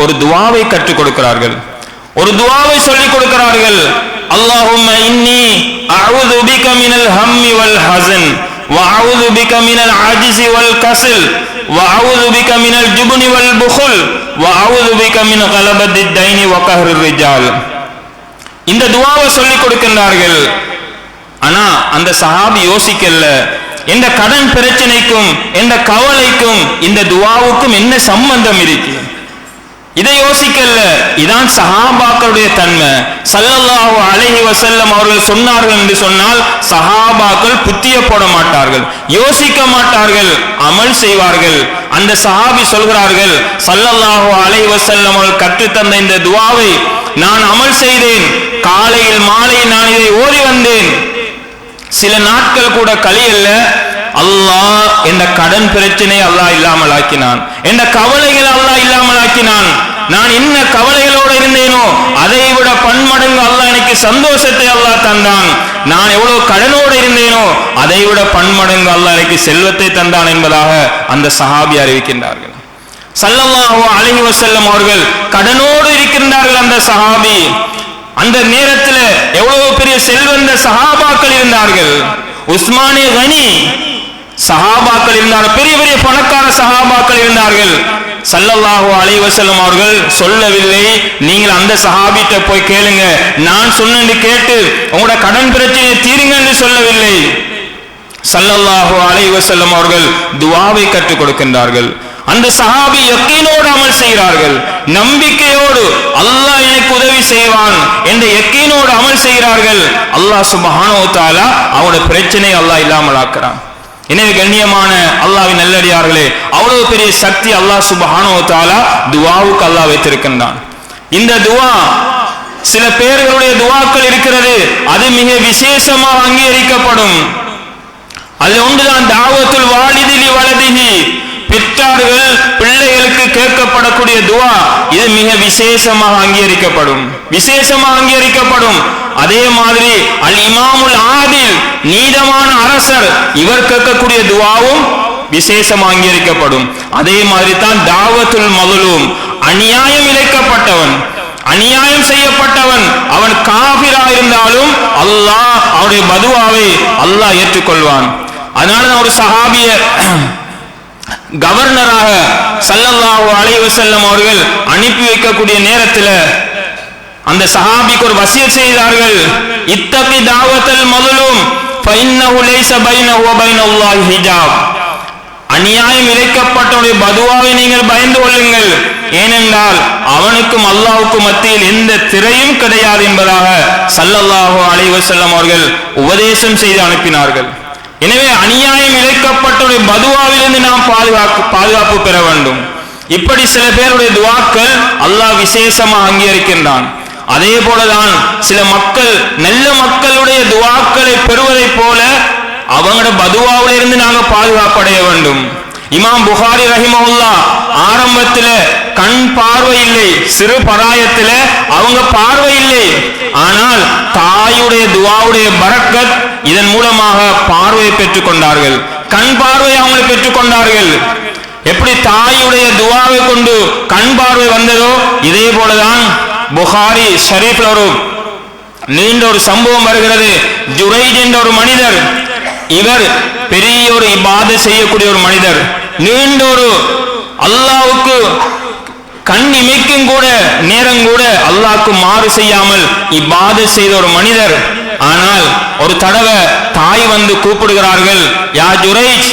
ஒரு துஆவை கற்றுக் கொடுக்கிறார்கள், ஒரு துஆவை சொல்லிக் கொடுக்கிறார்கள். அல்லாஹும்ம இன்னி அஊது பிக மினல் ஹம்மி வல் ஹஸன் வ அஊது பிக மினல் அஜ்ஸி வல் கஸல் வ அஊது பிக மினல் ஜுப்னி வல் புഖல் வ அஊது பிக மின் கலபத்தித் தைனி வ கஹ்ரிர் ரிஜால். இந்த துஆவை சொல்லிக் கொடுக்கின்றார்கள். ஆனா அந்த சஹாபி யோசிக்கல, இந்த கடன் பிரச்சனைக்கும் இந்த கவலைக்கும் இந்த துஆவுக்கும் என்ன சம்பந்தம் இருக்கு, இதை யோசிக்கல. இதான் சஹாபாக்களுடைய தன்மை. ஸல்லல்லாஹு அலைஹி வஸல்லம் அவர்கள் சொன்னார்கள் என்று சொன்னால் சஹாபாக்கள் புத்திய போட மாட்டார்கள், யோசிக்க மாட்டார்கள், அமல் செய்வார்கள். அந்த சஹாபி சொல்கிறார்கள், ஸல்லல்லாஹு அலைஹி வஸல்லம் அவர்கள் கற்றுத்தந்த இந்த துஆவை நான் அமல் செய்தேன், காலையில் மாலையில் நான் இதை ஓதி வந்தேன். சில நாட்கள் கூட கழியல்ல, அல்லாஹ் இந்த கடன் பிரச்சனை அல்லாஹ் இல்லாமல் ஆக்கினான், இந்த கவலைகள் அல்லாஹ் இல்லாமல் ஆக்கினான். நான் என்ன கவலைகளோடு இருந்தேனோ அதை விட பன்மடங்கு அல்லாஹ் எனக்கு சந்தோஷத்தை அல்லாஹ் தந்தான். நான் எவ்வளவு கடனோடு இருந்தேனோ அதை விட பன்மடங்கு அல்லாஹ் எனக்கு செல்வத்தை தந்தான் என்பதாக அந்த சஹாபி அறிவிக்கின்றார்கள். ஸல்லல்லாஹு அலைஹி வஸல்லம் அவர்கள் கடனோடு இருக்கின்றார்கள். அந்த சஹாபி அந்த நேரத்தில் எவ்வளவு பெரிய செல்வந்த சஹாபாக்கள் இருந்தார்கள். உஸ்மானே கனி சஹாபாக்கள் இருந்தார்கள், பெரிய பெரிய பணக்கார சஹாபாக்கள் இருந்தார்கள். ஸல்லல்லாஹு அலைஹி வஸல்லம் அவர்கள் சொல்லவில்லை, நீங்கள் அந்த சஹாபிட்ட போய் கேளுங்க, நான் சொன்னேன்னு கேட்டு உங்களோட கடன் பிரச்சனையை தீருங்க என்று சொல்லவில்லை. ஸல்லல்லாஹு அலைஹி வஸல்லம் அவர்கள் துஆவை கற்றுக் கொடுக்கின்றார்கள். அந்த சஹாபி யக்கீனோடு அமல் செய்கிறார்கள், நம்பிக்கையோடு அல்லாஹ் எனக்கு உதவி செய்வான் என்ற யக்கீனோடு அமல் செய்கிறார்கள். அல்லாஹ் சுப்ஹானஹு வ தஆலா அவருடைய பிரச்சனை அல்லாஹ் இல்லாமல் ஆக்குறான். எனவே கண்ணியமான அல்லாஹ்வின் நல்லடியார்களே, அவ்வளவு பெரிய சக்தி அல்லாஹ் சுப்ஹானஹு வ தஆலா துஆவுக்கு அல்லாஹ் வைத்திருக்கின்றான். இந்த துஆ சில பேர்களுடைய துஆக்கள் இருக்கிறது, அது மிக விசேஷமாக அங்கீகரிக்கப்படும். அது ஒன்றுதான் தாவத்துல் வாலிதி லி வலதிஹி, பெற்றார்கள் பிள்ளைகளுக்கு கேட்கப்படக்கூடிய துஆ, இது மிக விசேஷமாக அங்கீகரிக்கப்படும், விசேஷமாக அங்கீகரிக்கப்படும். அதே மாதிரி அல் இமாமுல் ஆதில், நீதமான அரசர், இவர் கேட்கக்கூடிய துஆவும் விசேஷமாக அங்கீகரிக்கப்படும். அதே மாதிரி தான் தாவத்துல் மظلوம், அநியாயம் இழைக்கப்பட்டவன், அநியாயம் செய்யப்பட்டவன், அவன் காபிரா இருந்தாலும் அல்லாஹ் அவருடைய பதுவாவை அல்லாஹ் ஏற்றுக்கொள்வான். அதனால ஒரு சஹாபிய கவர்னராக ஸல்லல்லாஹு அலைஹி வஸல்லம் அவர்கள் அனுப்பி வைக்கக்கூடிய நேரத்தில் அந்த சஹாபிக்கு ஒரு வசியத் செய்தார்கள், இத்தகி தாவத்தல் மظلوம் ஃபஇன்னஹு லைஸ பைனஹு வ பைனல்லாஹி ஹிஜாப். அநியாயம் இழைக்கப்பட்டவனுடைய பதுவாவை நீங்கள் பயந்து கொள்ளுங்கள், ஏனென்றால் அவனுக்கும் அல்லாஹ்வுக்கும் மத்தியில் எந்த திரையும் கிடையாது என்பதாக ஸல்லல்லாஹு அலைஹி வஸல்லம் அவர்கள் உபதேசம் செய்து அனுப்பினார்கள். எனவே அநியாயம் இழைக்கப்பட்டவருடைய பதுவாவிலிருந்து நாம் பாதுகாப்பு பெற வேண்டும். இப்படி சில பேருடைய துஆக்கள் அல்லாஹ் விசேஷமாக அங்கீகரிக்கின்றான். அதே போலதான் சில மக்கள், நல்ல மக்களுடைய துஆக்களை பெறுவதை போல அவங்களோட பதுவாவில இருந்து நாங்கள் பாதுகாப்படைய வேண்டும். இமாம் புகாரி ரஹிமஹுல்லா ஆரம்பத்தில் கண் பார்வை இல்லை, சிறு பராயத்தில் அவங்க பார்வை இல்லை, ஆனால் தாயுடைய துஆவுடைய பரக்கத் இதன் மூலமாக பார்வையை பெற்றுக் கொண்டார்கள், கண் பார்வை அவங்க பெற்றுக் கொண்டார்கள். எப்படி தாயுடைய துஆவை கொண்டு கண் பார்வை வந்ததோ இதே போலதான் புகாரி ஷரீஃப்ல ஒரு நீண்ட ஒரு சம்பவம் வருகிறது. ஜுரைஜ் என்ற ஒரு மனிதர், இவர் பெரிய ஒரு இபாதத் செய்யக்கூடிய ஒரு மனிதர், நீண்ட ஒரு அல்லாஹ்வுக்கு கண் இமைக்கும் கூட நேரம் கூட அல்லாஹ்வுக்கு மாறு செய்யாமல் இபாதத் செய்த ஒரு மனிதர். ஆனால் ஒரு தடவை தாய் வந்து கூப்பிடுகிறார்கள், யா ஜுரைஜ்,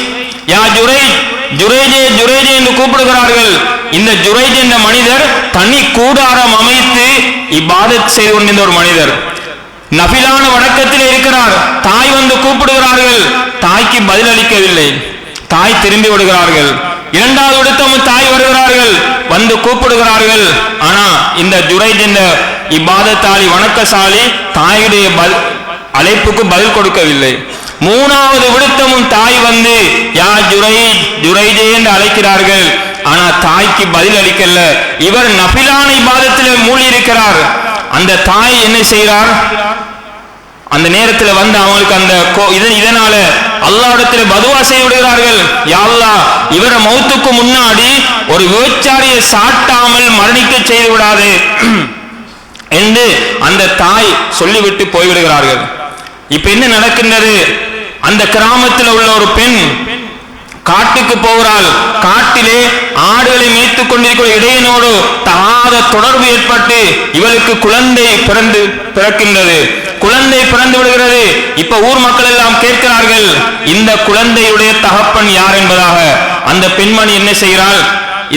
யா ஜுரைஜ், ஜுரைஜே ஜுரைஜே என்று கூப்பிடுகிறார்கள். இந்த ஜுரைஜ் என்ற மனிதர் தனி கூடாரம் அமைத்து இபாதத் செய்து கொண்டிருந்த ஒரு மனிதர், நபிலான வணக்கத்தில் இருக்கிறார். தாய் வந்து கூப்பிடுகிறார்கள், தாய்க்கு பதில் அளிக்கவில்லை, தாய் திரும்பி விடுகிறார்கள். இரண்டாவது இடத்தமும் தாய் வருகிறார்கள், வந்து கூப்பிடுகிறார்கள். ஆனா இந்த ஜுரைஜ் என்ற இபாதத்தாளி வணக்கசாலி தாயுடைய அழைப்புக்கு பதில் கொடுக்கவில்லை. மூணாவது விடுத்தமும் தாய் வந்து யா ஜுரைஜே என்று அழைக்கிறார்கள். ஆனா தாய்க்கு பதில் அளிக்கல. இவர் நபிலான இபாதத்தில் மூழ்கி இருக்கிறார். அந்த தாய் என்ன செய்கிறார்? அந்த நேரத்தில் வந்து அவங்களுக்கு அந்த இதனால அல்லாஹ்விடத்துல பதுவா செய்து விடுகிறார்கள். யா அல்லாஹ், இவரை மௌத்துக்கு முன்னாடி ஒரு விபச்சாரியை சாட்டாமல் மரணிக்க செய்து விடாதே என்று அந்த தாய் சொல்லிவிட்டு போய்விடுகிறார்கள். இப்ப என்ன நடக்கின்றது? அந்த கிராமத்தில் உள்ள ஒரு பெண் காட்டுக்கு போகிறாள். காட்டிலே ஆடுகளை மேய்த்துக் கொண்டிருக்கிற இடையனோடு தகாத தொடர்பு ஏற்பட்டு இவளுக்கு குழந்தை பிறக்கின்றது. குழந்தை பிறந்து விடுகிறது. இப்ப ஊர் மக்கள் எல்லாம் கேட்கிறார்கள், இந்த குழந்தையுடைய தகப்பன் யார் என்பதாக. அந்த பெண்மணி என்ன செய்கிறாள்?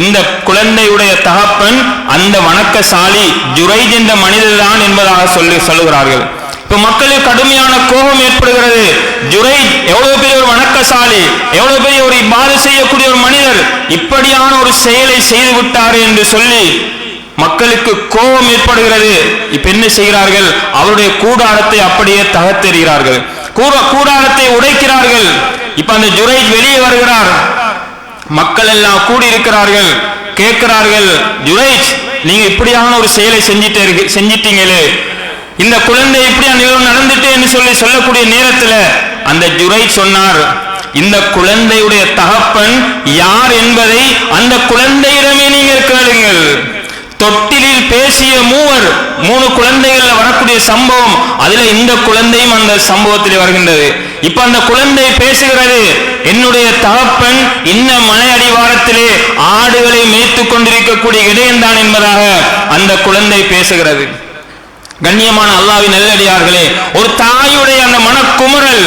இந்த குழந்தையுடைய தகப்பன் அந்த வணக்கசாலி ஜுரைஜ் என்ற மனிதர் தான் என்பதாக சொல்லுகிறார்கள். இப்ப மக்களுக்கு கடுமையான கோபம் ஏற்படுகிறது. ஜுரைஜ் எவ்வளவு பெரிய ஒரு வணக்கசாலி, எவ்வளவு பெரிய ஒரு இபாதத் செய்யக்கூடிய ஒரு மனிதர் இப்படியான ஒரு செயலை செய்து விட்டார் என்று சொல்லி மக்களுக்கு கோபம் ஏற்படுகிறது. இப்ப என்ன செய்கிறார்கள்? அவருடைய கூடாரத்தை அப்படியே தகர்த்தெறிகிறார்கள். கூடாரத்தை உடைக்கிறார்கள். இப்ப அந்த ஜுரைஜ் வெளியே வருகிறார். மக்கள் எல்லாம் கூடியிருக்கிறார்கள். கேட்கிறார்கள், ஜுரைஜ், நீங்க இப்படியான ஒரு செயலை செஞ்சிட்டீங்களே, இந்த குழந்தை இப்படியா நடந்துட்டு என்று சொல்லக்கூடிய நேரத்தில் அந்த ஜுரைஜ் சொன்னார், இந்த குழந்தையுடைய தகப்பன் யார் என்பதை அந்த குழந்தையிடமே நீங்கள் கேளுங்கள். தொட்டிலில் பேசிய மூணு குழந்தைகள் வரக்கூடிய சம்பவம், அதுல இந்த குழந்தையும் அந்த சம்பவத்தில் வருகின்றது. இப்ப அந்த குழந்தை பேசுகிறது, என்னுடைய தகப்பன் இன்ன மலை அடிவாரத்திலே ஆடுகளை மேய்த்துக் கொண்டிருக்கக்கூடிய இடையன்தான் என்பதாக அந்த குழந்தை பேசுகிறது. கண்ணியமான அல்லாஹ்வின் நல்லடியார்களே, ஒரு தாயுடைய அந்த மனக்குமுறல்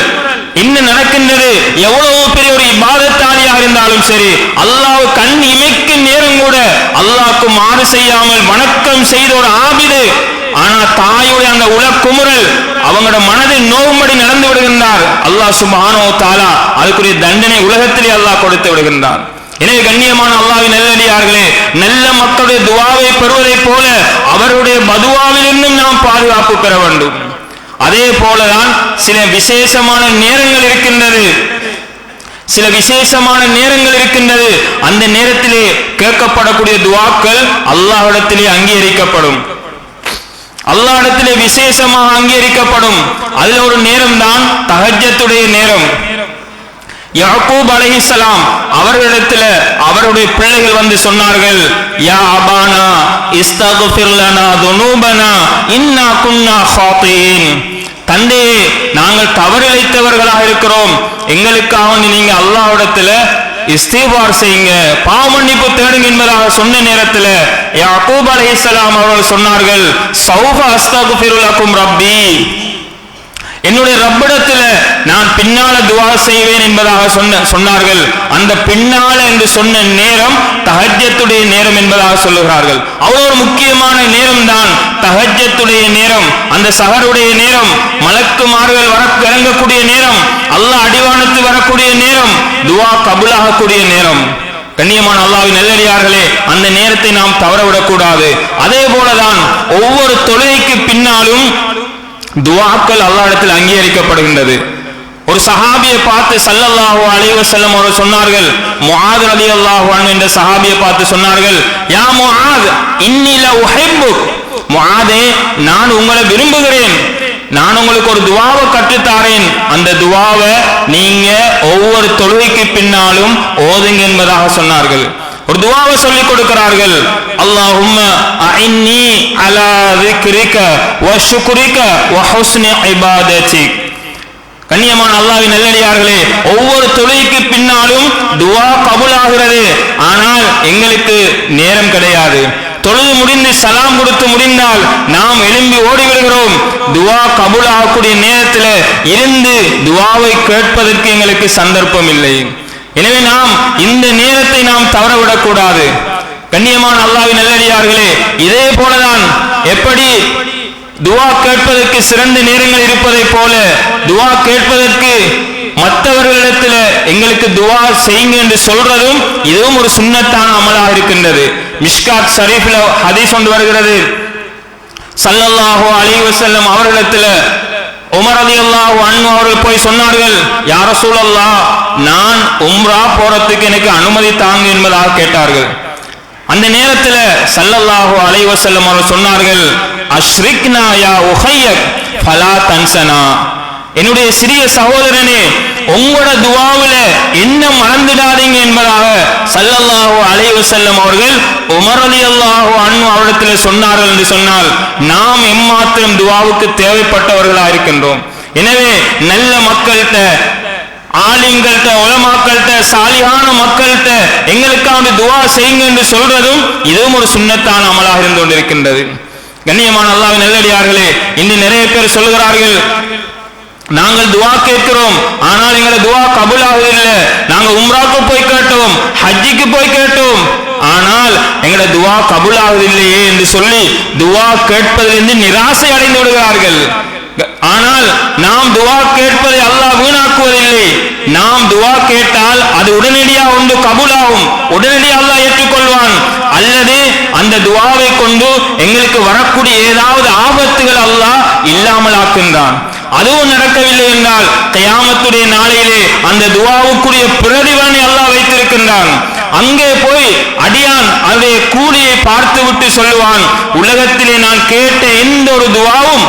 என்ன நடக்கின்றது? எவ்வளவு பெரிய ஒரு இபாதத்தாளியாக இருந்தாலும் சரி, அல்லாஹ் கண் இமைக்கும் நேரம் கூட அல்லாஹ்க்கு மாறு செய்யாமல் வணக்கம் செய்த ஒரு ஆபிது. ஆனா தாயுடைய அந்த உலக்குமுறல் அவங்களோட மனதில் நோவும்படி நடந்து விடுகின்றார். அல்லாஹ் சுப்ஹானஹு வ தஆலா அதுக்குரிய தண்டனை உலகத்திலே அல்லாஹ் கொடுத்து விடுகின்றார். எனவே கண்ணியமான அல்லாஹ்வின் நல்லடியார்களே, நல்ல மக்களுடைய துஆவை பெறுவதை போல அவருடைய பதுவாவிலிருந்தும் நாம் பாதுகாப்பு பெற வேண்டும். அதே போலதான் சில விசேஷமான நேரங்கள் இருக்கின்றது. அந்த நேரத்திலே கேட்கப்படக்கூடிய துஆக்கள் அல்லாஹ்விடத்திலே அங்கீகரிக்கப்படும். அல்லாஹ்விடத்திலே விசேஷமாக அங்கீகரிக்கப்படும். அதுல ஒரு நேரம் தான் தஹஜ்ஜத்துடைய நேரம். யாக்கூப் அலைஹிஸ்ஸலாம் அவர்களிடத்தில் அவருடைய பிள்ளைகள் வந்து சொன்னார்கள், யா அபானா இஸ்தக்ஃபிர் லனா துனூபனா இன்னா குன்னா ஃபாத்தீன். தந்தையே, நாங்கள் தவறிழைத்தவர்களாக இருக்கிறோம், எங்களுக்காக நீங்க அல்லாஹ்விடத்தில் இஸ்திக்பார் செய்யுங்க, பாவ மன்னிப்பு தேடுங்க என்பதாக சொன்ன நேரத்தில் யாக்கூப் அலைஹிஸ்ஸலாம் அவர்கள் சொன்னார்கள், சௌஃப அஸ்தக்ஃபிரு லக்கும் ரப்பி, என்னுடைய ரப்பிடத்தில் நான் பின்னால துஆ செய்வேன் என்பதாக சொன்னார்கள். அந்த பின்னால என்று சொன்ன நேரம் தஹஜ்ஜத்துடைய நேரம் என்பதாக சொல்லுகிறார்கள். அவ்வளவு ஒரு முக்கியமான நேரம் தான் தஹஜ்ஜத்துடைய நேரம். அந்த சஹருடைய நேரம், மலக்குமார்கள் இறங்கக்கூடிய நேரம், அல்லாஹ் அடிவானத்து வரக்கூடிய நேரம், துஆ கபூலாகக்கூடிய நேரம். கண்ணியமான அல்லாஹ்வின் நல்லடியார்களே, அந்த நேரத்தை நாம் தவறவிடக்கூடாது. அதே போலதான் ஒவ்வொரு தொழுகைக்கு பின்னாலும் துஆக்கள் அல்லாஹ்விடத்தில் அங்கீகரிக்கப்படுகின்றது. ஒரு சஹாபியை பார்த்து ஸல்லல்லாஹு அலைஹி வஸல்லம் அவர்கள் சொன்னார்கள், முஆத் ரலியல்லாஹு அன்ஹு என்ற சஹாபியை பார்த்து சொன்னார்கள், யா முஆத் இன்னி லா உஹிப்புக், முஆதே நான் உங்களை விரும்புகிறேன், நான் உங்களுக்கு ஒரு துஆவை கற்றுத்தாரேன், அந்த துஆவை நீங்க ஒவ்வொரு தொழுகைக்கு பின்னாலும் ஓதுங்க என்பதாக சொன்னார்கள். ஒரு துஆவை சொல்லிக் கொடுக்கிறார்கள், அல்லாஹும்ம அஇன்னி அலா ذிக்ரிக வ ஷுக்ரிக வ ஹுஸ்னி இபாதத்திக். கண்ணியமான அல்லாஹ்வின் நல்லடியார்களே, ஒவ்வொரு தொழுகைக்கு பின்னாலும் துஆ கபூலாகிறது. ஆனால் எங்களுக்கு நேரம் கிடையாது. தொழுது முடிந்து சலாம் கொடுத்து முடிந்தால் நாம் எழும்பி ஓடி விடுகிறோம். துஆ கபூலாகக்கூடிய நேரத்தில் இருந்து துஆவை கேட்பதற்கு எங்களுக்கு சந்தர்ப்பம் இல்லை. எனவே நாம் இந்த நேரத்தை நாம் தவறவிடக்கூடாது. கண்ணியமான அல்லாஹ்வின் நல்லடியார்களே, இதே போலதான் எப்படி துஆ கேட்பதற்கு சிறந்த நேரங்கள் இருப்பதை போல துஆ கேட்பதற்கு மற்றவர்களிடத்தில் எங்களுக்கு துஆ செய்யுங்க என்று சொல்றதும் இதுவும் ஒரு சுன்னத்தான அமலாக இருக்கின்றது. மிஷ்காத் ஷரீஃபில் ஹதீஸ் ஒன்று வருகிறது, ஸல்லல்லாஹு அலைஹி வஸல்லம் அவர்களிடத்தில் உமர் ரலியல்லாஹு அன்ஹு அவர்கள் போய் சொன்னார்கள், யா ரசூலல்லாஹ், நான் உம்ரா போறதுக்கு எனக்கு அனுமதி தாங்க என்பதாக கேட்டார்கள். அந்த நேரத்தில் ஸல்லல்லாஹு அலைஹி வஸல்லம் அவர்கள் சொன்னார்கள், அஷ்ரிக்னா யா உஹையக் ஃபலா தன்சனா, என்னுடைய சிறிய சகோதரனே, உங்களோட துஆவில என்ன மறந்துடாதீங்க என்பதாக ஸல்லல்லாஹு அலைஹி வஸல்லம் அவர்கள் உமர் ரலியல்லாஹு அன்ஹு அவரிடத்தில் சொன்னார்கள் என்று சொன்னால், நாம் எம்மாத்திரம் துஆவுக்கு தேவைப்பட்டவர்களா இருக்கின்றோம். எனவே நல்ல மக்கள்கிட்ட, ஆலிம்கள்கிட்ட, உலமாக்கள்கிட்ட, சாலிஹான மக்கள்கிட்ட எங்களுக்காக துஆ செய்யுங்க என்று சொல்றதும் இதுவும் ஒரு சுன்னத்தான அமலாக இருந்து கொண்டிருக்கின்றது. கண்ணியமான அல்லாஹ்வின் நல்லடியார்களே, இன்று நிறைய பேர் சொல்கிறார்கள், நாங்கள் துஆ கேட்கிறோம், ஆனால் எங்களை துஆ கபூலாகவில்லை. நாங்கள் உம்ராக்கு போய் கேட்டோம், ஹஜ்ஜிக்கு போய் கேட்டோம், ஆனால் எங்களை துஆ கபூலாகவில்லையே என்று சொல்லி துஆ கேட்பதிலிருந்து நிராசை அடைந்து விடுகிறார்கள். ஆனால் நாம் துஆ கேட்பதை அல்லாஹ் வீணாக்குவதில்லை. நாம் துஆ கேட்டால் அது உடனடியாக ஒன்று கபூலாகும், உடனடியாக அல்லாஹ் ஏற்றுக்கொள்வான். அல்லது அந்த துஆவை கொண்டு எங்களுக்கு வரக்கூடிய ஏதாவது ஆபத்துகள் அல்லாஹ் இல்லாமல் ஆக்கின்றான். அதுவும் நடக்கவில்லை என்றால் கியாமத்துடைய நாளையிலே அந்த துஆவுக்குரிய பிரதிபலனை அல்லாஹ் வைத்திருக்கின்றான். அங்கே போய் அடியான் அதே கூலியை பார்த்துவிட்டு சொல்லுவான், உலகத்திலே நான் கேட்ட எந்த ஒரு துஆவும்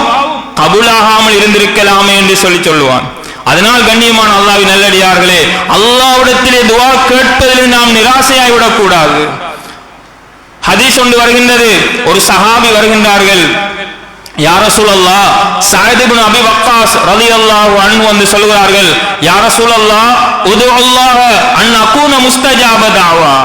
கபூலாகாமல் இருந்திருக்கலாமே என்று சொல்லுவான். அதனால் கண்ணியமான அல்லாஹ்வின் நல்லடியார்களே, அல்லாஹ்விடத்திலே துஆ கேட்பதில் நாம் நிராசையாய் விடக்கூடாது. ஹதீஸ் ஒன்று வருகின்றது, ஒரு சஹாபி வருகின்றார்கள், யா ரசூலல்லாஹ், சஅத் இப்னு அபி வக்காஸ் ரலியல்லாஹு அன்ஹு வந்து சொல்கிறார்கள், யா ரசூலல்லாஹ், உதுல்லாஹ அன் அகூன முஸ்தஜாப தஅவா,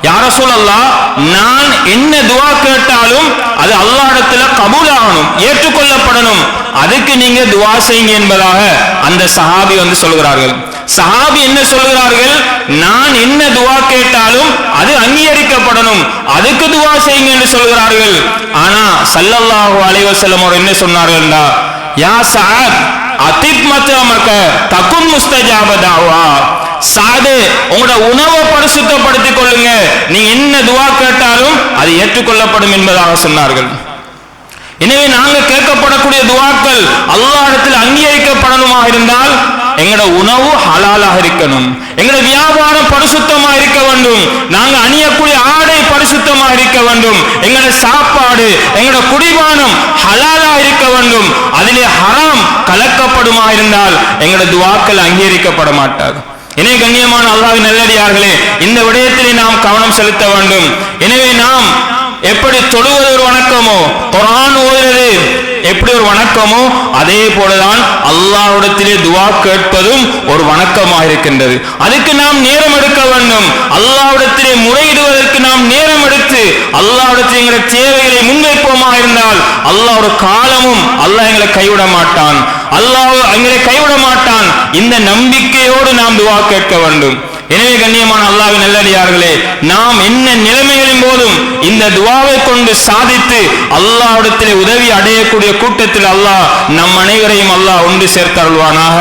யா ரசூலல்லாஹ், நான் என்ன துஆ கேட்டாலும் அது அல்லாஹ்விடத்துல கபூலாகணும், ஏற்றுக்கொள்ளப்படணும், அதுக்கு நீங்க துஆ செய்யுங்க என்பதாக அந்த சஹாபி வந்து சொல்கிறார்கள். சஹாபி என்ன சொல்கிறார்கள், நான் என்ன துஆ கேட்டாலும் அது அங்கீகரிக்கப்படணும், அதுக்கு துஆ செய்யுங்க என்று சொல்கிறார்கள். ஆனா ஸல்லல்லாஹு அலைஹி வஸல்லம் அவர் என்ன சொன்னார்கள், யா சஅத், அதிப் மத்அமக தகுன் முஸ்தஜாப தஅவா, சாதே உங்களோட உணவை பரிசுத்தப்படுத்திக் கொள்ளுங்க, நீங்க என்ன துஆ கேட்டாலும் அது ஏற்றுக்கொள்ளப்படும் என்பதாக சொன்னார்கள். எனவே நாங்கள் கேட்கப்படக்கூடிய துஆக்கள் அல்லாஹ்விடத்தில் அங்கீகரிக்கப்படணுமா இருந்தால் எங்களோட உணவு ஹலாலாக இருக்கணும், எங்களோட வியாபாரம் பரிசுத்தமாக இருக்க வேண்டும், நாங்கள் அணியக்கூடிய ஆடை பரிசுத்தமாக இருக்க வேண்டும், எங்களோட சாப்பாடு, எங்களோட குடிபானம் ஹலாலாக இருக்க வேண்டும். அதிலே ஹராம் கலக்கப்படுமா இருந்தால் எங்களோட துஆக்கள் அங்கீகரிக்கப்பட மாட்டாது. எனவே கண்ணியமான அல்லாஹ்வின் நல்லடியார்களே, இந்த விடயத்திலே நாம் கவனம் செலுத்த வேண்டும். எனவே நாம் எப்படி தொழுவது ஒரு வணக்கமோ, குர்ஆன் ஓதுவது எப்படி ஒரு வணக்கமோ, அதே போலதான் அல்லாஹ்விடத்திலே துஆ கேட்பதும் ஒரு வணக்கமாக இருக்கின்றது. அதுக்கு நாம் நேரம் எடுக்க வேண்டும். அல்லாஹ்விடத்திலே முறையிடுவதற்கு நாம் நேரம் எடுத்து அல்லாஹ்விடத்திலே எங்களுடைய தேவைகளை முன்வைப்போமா இருந்தால் அல்லாஹ் ஒரு காலமும் அல்லாஹ் எங்களை கைவிட மாட்டான், அல்லாஹ் எங்களை கைவிட மாட்டான். இந்த நம்பிக்கையோடு நாம் துஆ கேட்க வேண்டும். எனவே கண்ணியமான அல்லாஹ்வின் நல்லடியார்களே, நாம் என்ன நிலைமைகளின் போதும் இந்த துஆவை கொண்டு சாதித்து அல்லாஹ்விடத்திலே உதவி அடையக்கூடிய கூட்டத்தில் அல்லாஹ் நம் அனைவரையும் அல்லாஹ் ஒன்று சேர்த்தருள்வானாக.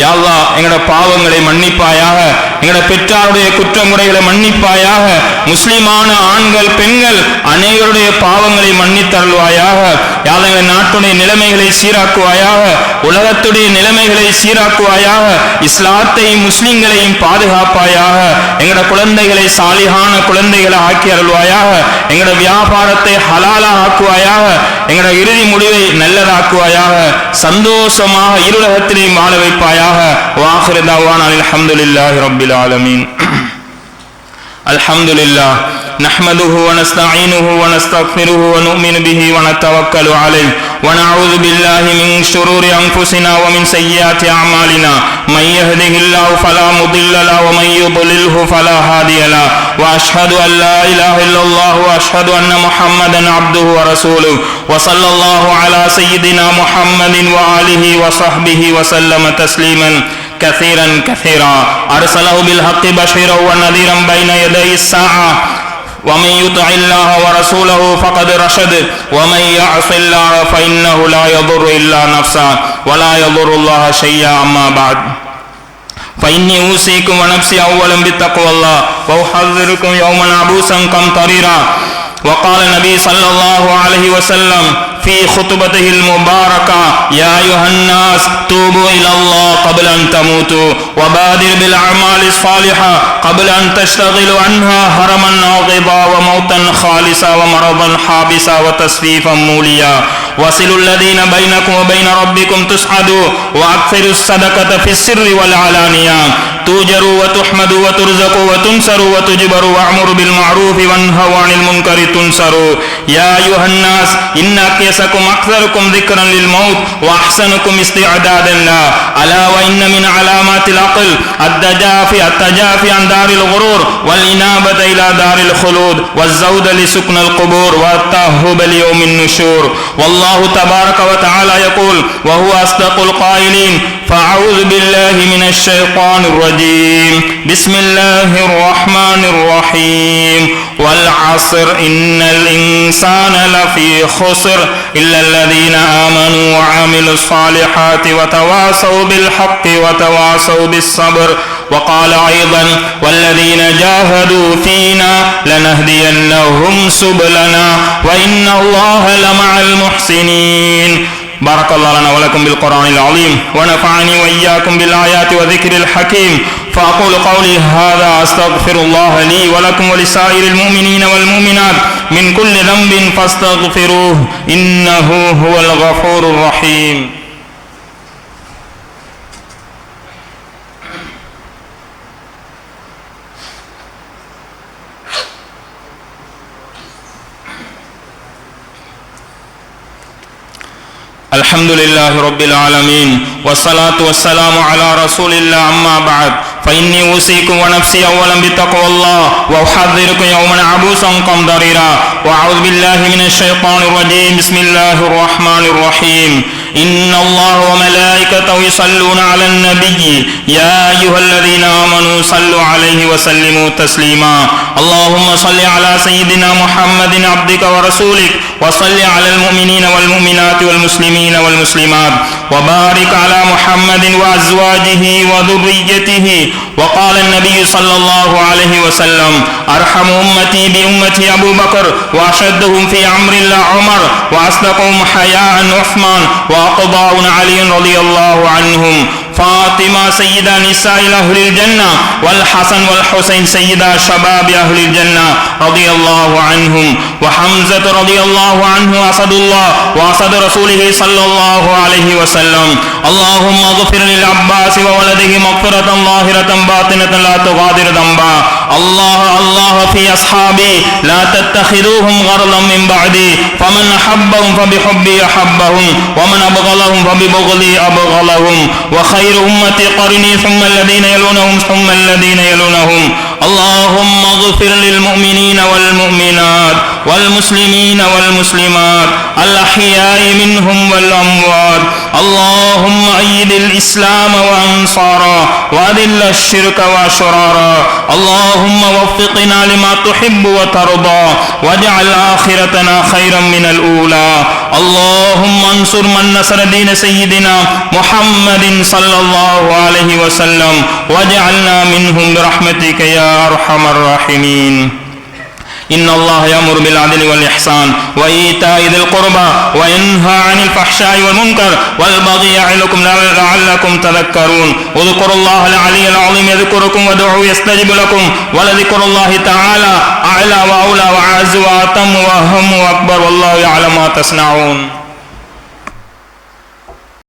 யா அல்லாஹ், எங்களோட பாவங்களை மன்னிப்பாயாக, எங்களோட பெற்றாருடைய குற்றமுறைகளை மன்னிப்பாயாக, முஸ்லிமான ஆண்கள் பெண்கள் அனைவருடைய பாவங்களை மன்னித்தருள்வாயாக. யா அல்லாஹ், எங்கள் நாட்டுடைய நிலைமைகளை சீராக்குவாயாக, உலகத்துடைய நிலைமைகளை சீராக்குவாயாக, இஸ்லாத்தையும் முஸ்லிம்களையும் பாதுகாப்பாயாக, எங்களோட குழந்தைகளை சாலிஹான குழந்தைகளை ஆக்கி அருள்வாயாக, எங்களோட வியாபாரத்தை ஹலாலா ஆக்குவாயாக, எங்களோட இறுதி முடிவை நல்லதாக்குவாயாக, சந்தோஷமாக இருலகத்திலேயும் வாழ வைப்பாயாக. وآخر دعوانا الحمد لله رب العالمين. الحمد لله نحمده ونستعينه ونستغفره ونؤمن به ونتوكل عليه ونعوذ بالله من شرور أنفسنا ومن سيئات أعمالنا من يهده الله فلا مضل له ومن يضلله فلا هادي له وأشهد أن لا إله إلا الله وأشهد أن محمدا عبده ورسوله وصلى الله على سيدنا محمد وآله وصحبه وسلم تسليما كثيرا كثيرا أرسله بالحق بشيرا ونذيرا بين يدي الساعة ومن يطع الله ورسوله فقد رشد ومن يعص الله فإنه لا يضر إلا نفسه ولا يضر الله شيئا. أما بعد فإني أوصيكم ونفسي أولا بتقوى الله وأحذركم يوما عبوسا قمطريرا. وقال النبي صلى الله عليه وسلم في خطبته المباركة: يا أيها الناس توبوا إلى الله قبل أن تموتوا وبادر بالأعمال الصالحة قبل أن تشتغلوا عنها هرما ناغضا وموتا خالصا ومرضا حابسا وتسفيفا موليا. وصلوا الذين بينكم وبين ربكم تسعدوا وأكثروا الصدقة في السر والعلانية توجروا وتحمدوا وترزقوا وتنصروا وتجبروا واعمروا بالمعروف وانهوا عن المنكر تنصروا. يا أيها الناس إن أكيسكم أكثركم ذكرا للموت وأحسنكم استعدادا له. ألا وإن من علامات العقل التجافي عن دار الغرور والإنابة إلى دار الخلود والزود لسكن القبور والتأهب ليوم النشور. والله تبارك وتعالى يقول وهو أصدق القائلين: فأعوذ بالله من الشيطان الرجيم. بسم الله الرحمن الرحيم. والعصر إن الإنسان لفي خسر إلا الذين آمنوا وعملوا الصالحات وتواصوا بالحق وتواصوا بالصبر. وقال أيضا: والذين جاهدوا فينا لنهدينهم سبلنا وإن الله لمع المحسنين. بارك الله لنا ولكم بالقرآن العظيم ونفعني وإياكم بالآيات وذكر الحكيم. فأقول قولي هذا أستغفر الله لي ولكم ولسائر المؤمنين والمؤمنات من كل ذنب فاستغفروه إنه هو الغفور الرحيم. الحمد لله رب العالمين والصلاة والسلام على رسول الله. أما بعد فإني أوصيكم ونفسي أولا بتقوى الله وأحذركم يوما عبوسا قمطريرا. وأعوذ بالله من الشيطان الرجيم. بسم الله الرحمن الرحيم. إن الله وملائكته يصلون على النبي يا أيها الذين آمنوا صلوا عليه وسلموا تسليما. اللهم صل على سيدنا محمد عبدك ورسولك وصل على المؤمنين والمؤمنات والمسلمين والمسلمات وبارك على محمد وأزواجه وذريته. وقال النبي صلى الله عليه وسلم: أرحم أمتي بأمتي أبو بكر وأشدهم في أمر الله عمر وأصدقهم حياء عثمان وأقضاهم علي رضي الله عنهم. فاطمة سيدة نساء أهل الجنة والحسن والحسين سيدة شباب أهل الجنة رضي الله عنهم. وحمزة رضي الله عنه أسد الله وأسد رسوله صلى الله عليه وسلم. اللهم اغفر للعباس وولده مغفرة ظاهرة باطنة لا تغادر ذنبا. الله في أصحابي لا تتخذوهم غرضا من بعدي فمن أحبهم فبحبي أحبهم ومن أبغضهم فببغضي أبغضهم. وخير أمتي قرني ثم الذين يلونهم ثم الذين يلونهم. اللهم اغفر للمؤمنين والمؤمنات والمسلمين والمسلمات الأحياء منهم والأموات. اللهم أيد الإسلام وأنصاره وأذل الشرك وأشراره. اللهم وفقنا لما تحب وترضى واجعل آخرتنا خيرا من الأولى. اللهم انصر من نصر دين سيدنا محمد صلى الله عليه وسلم واجعلنا منهم برحمتك يا أرحم الراحمين. إن الله يأمر بالعدل والإحسان وإيتاء ذي القربى وينهى عن الفحشاء والمنكر والبغي يعظكم لعلكم تذكرون. اذكروا الله العلي العظيم يذكركم وادعوه يستجب لكم ولذكر الله تعالى أعلى وأولى وأعز وأتم وأهم وأكبر والله يعلم ما تصنعون.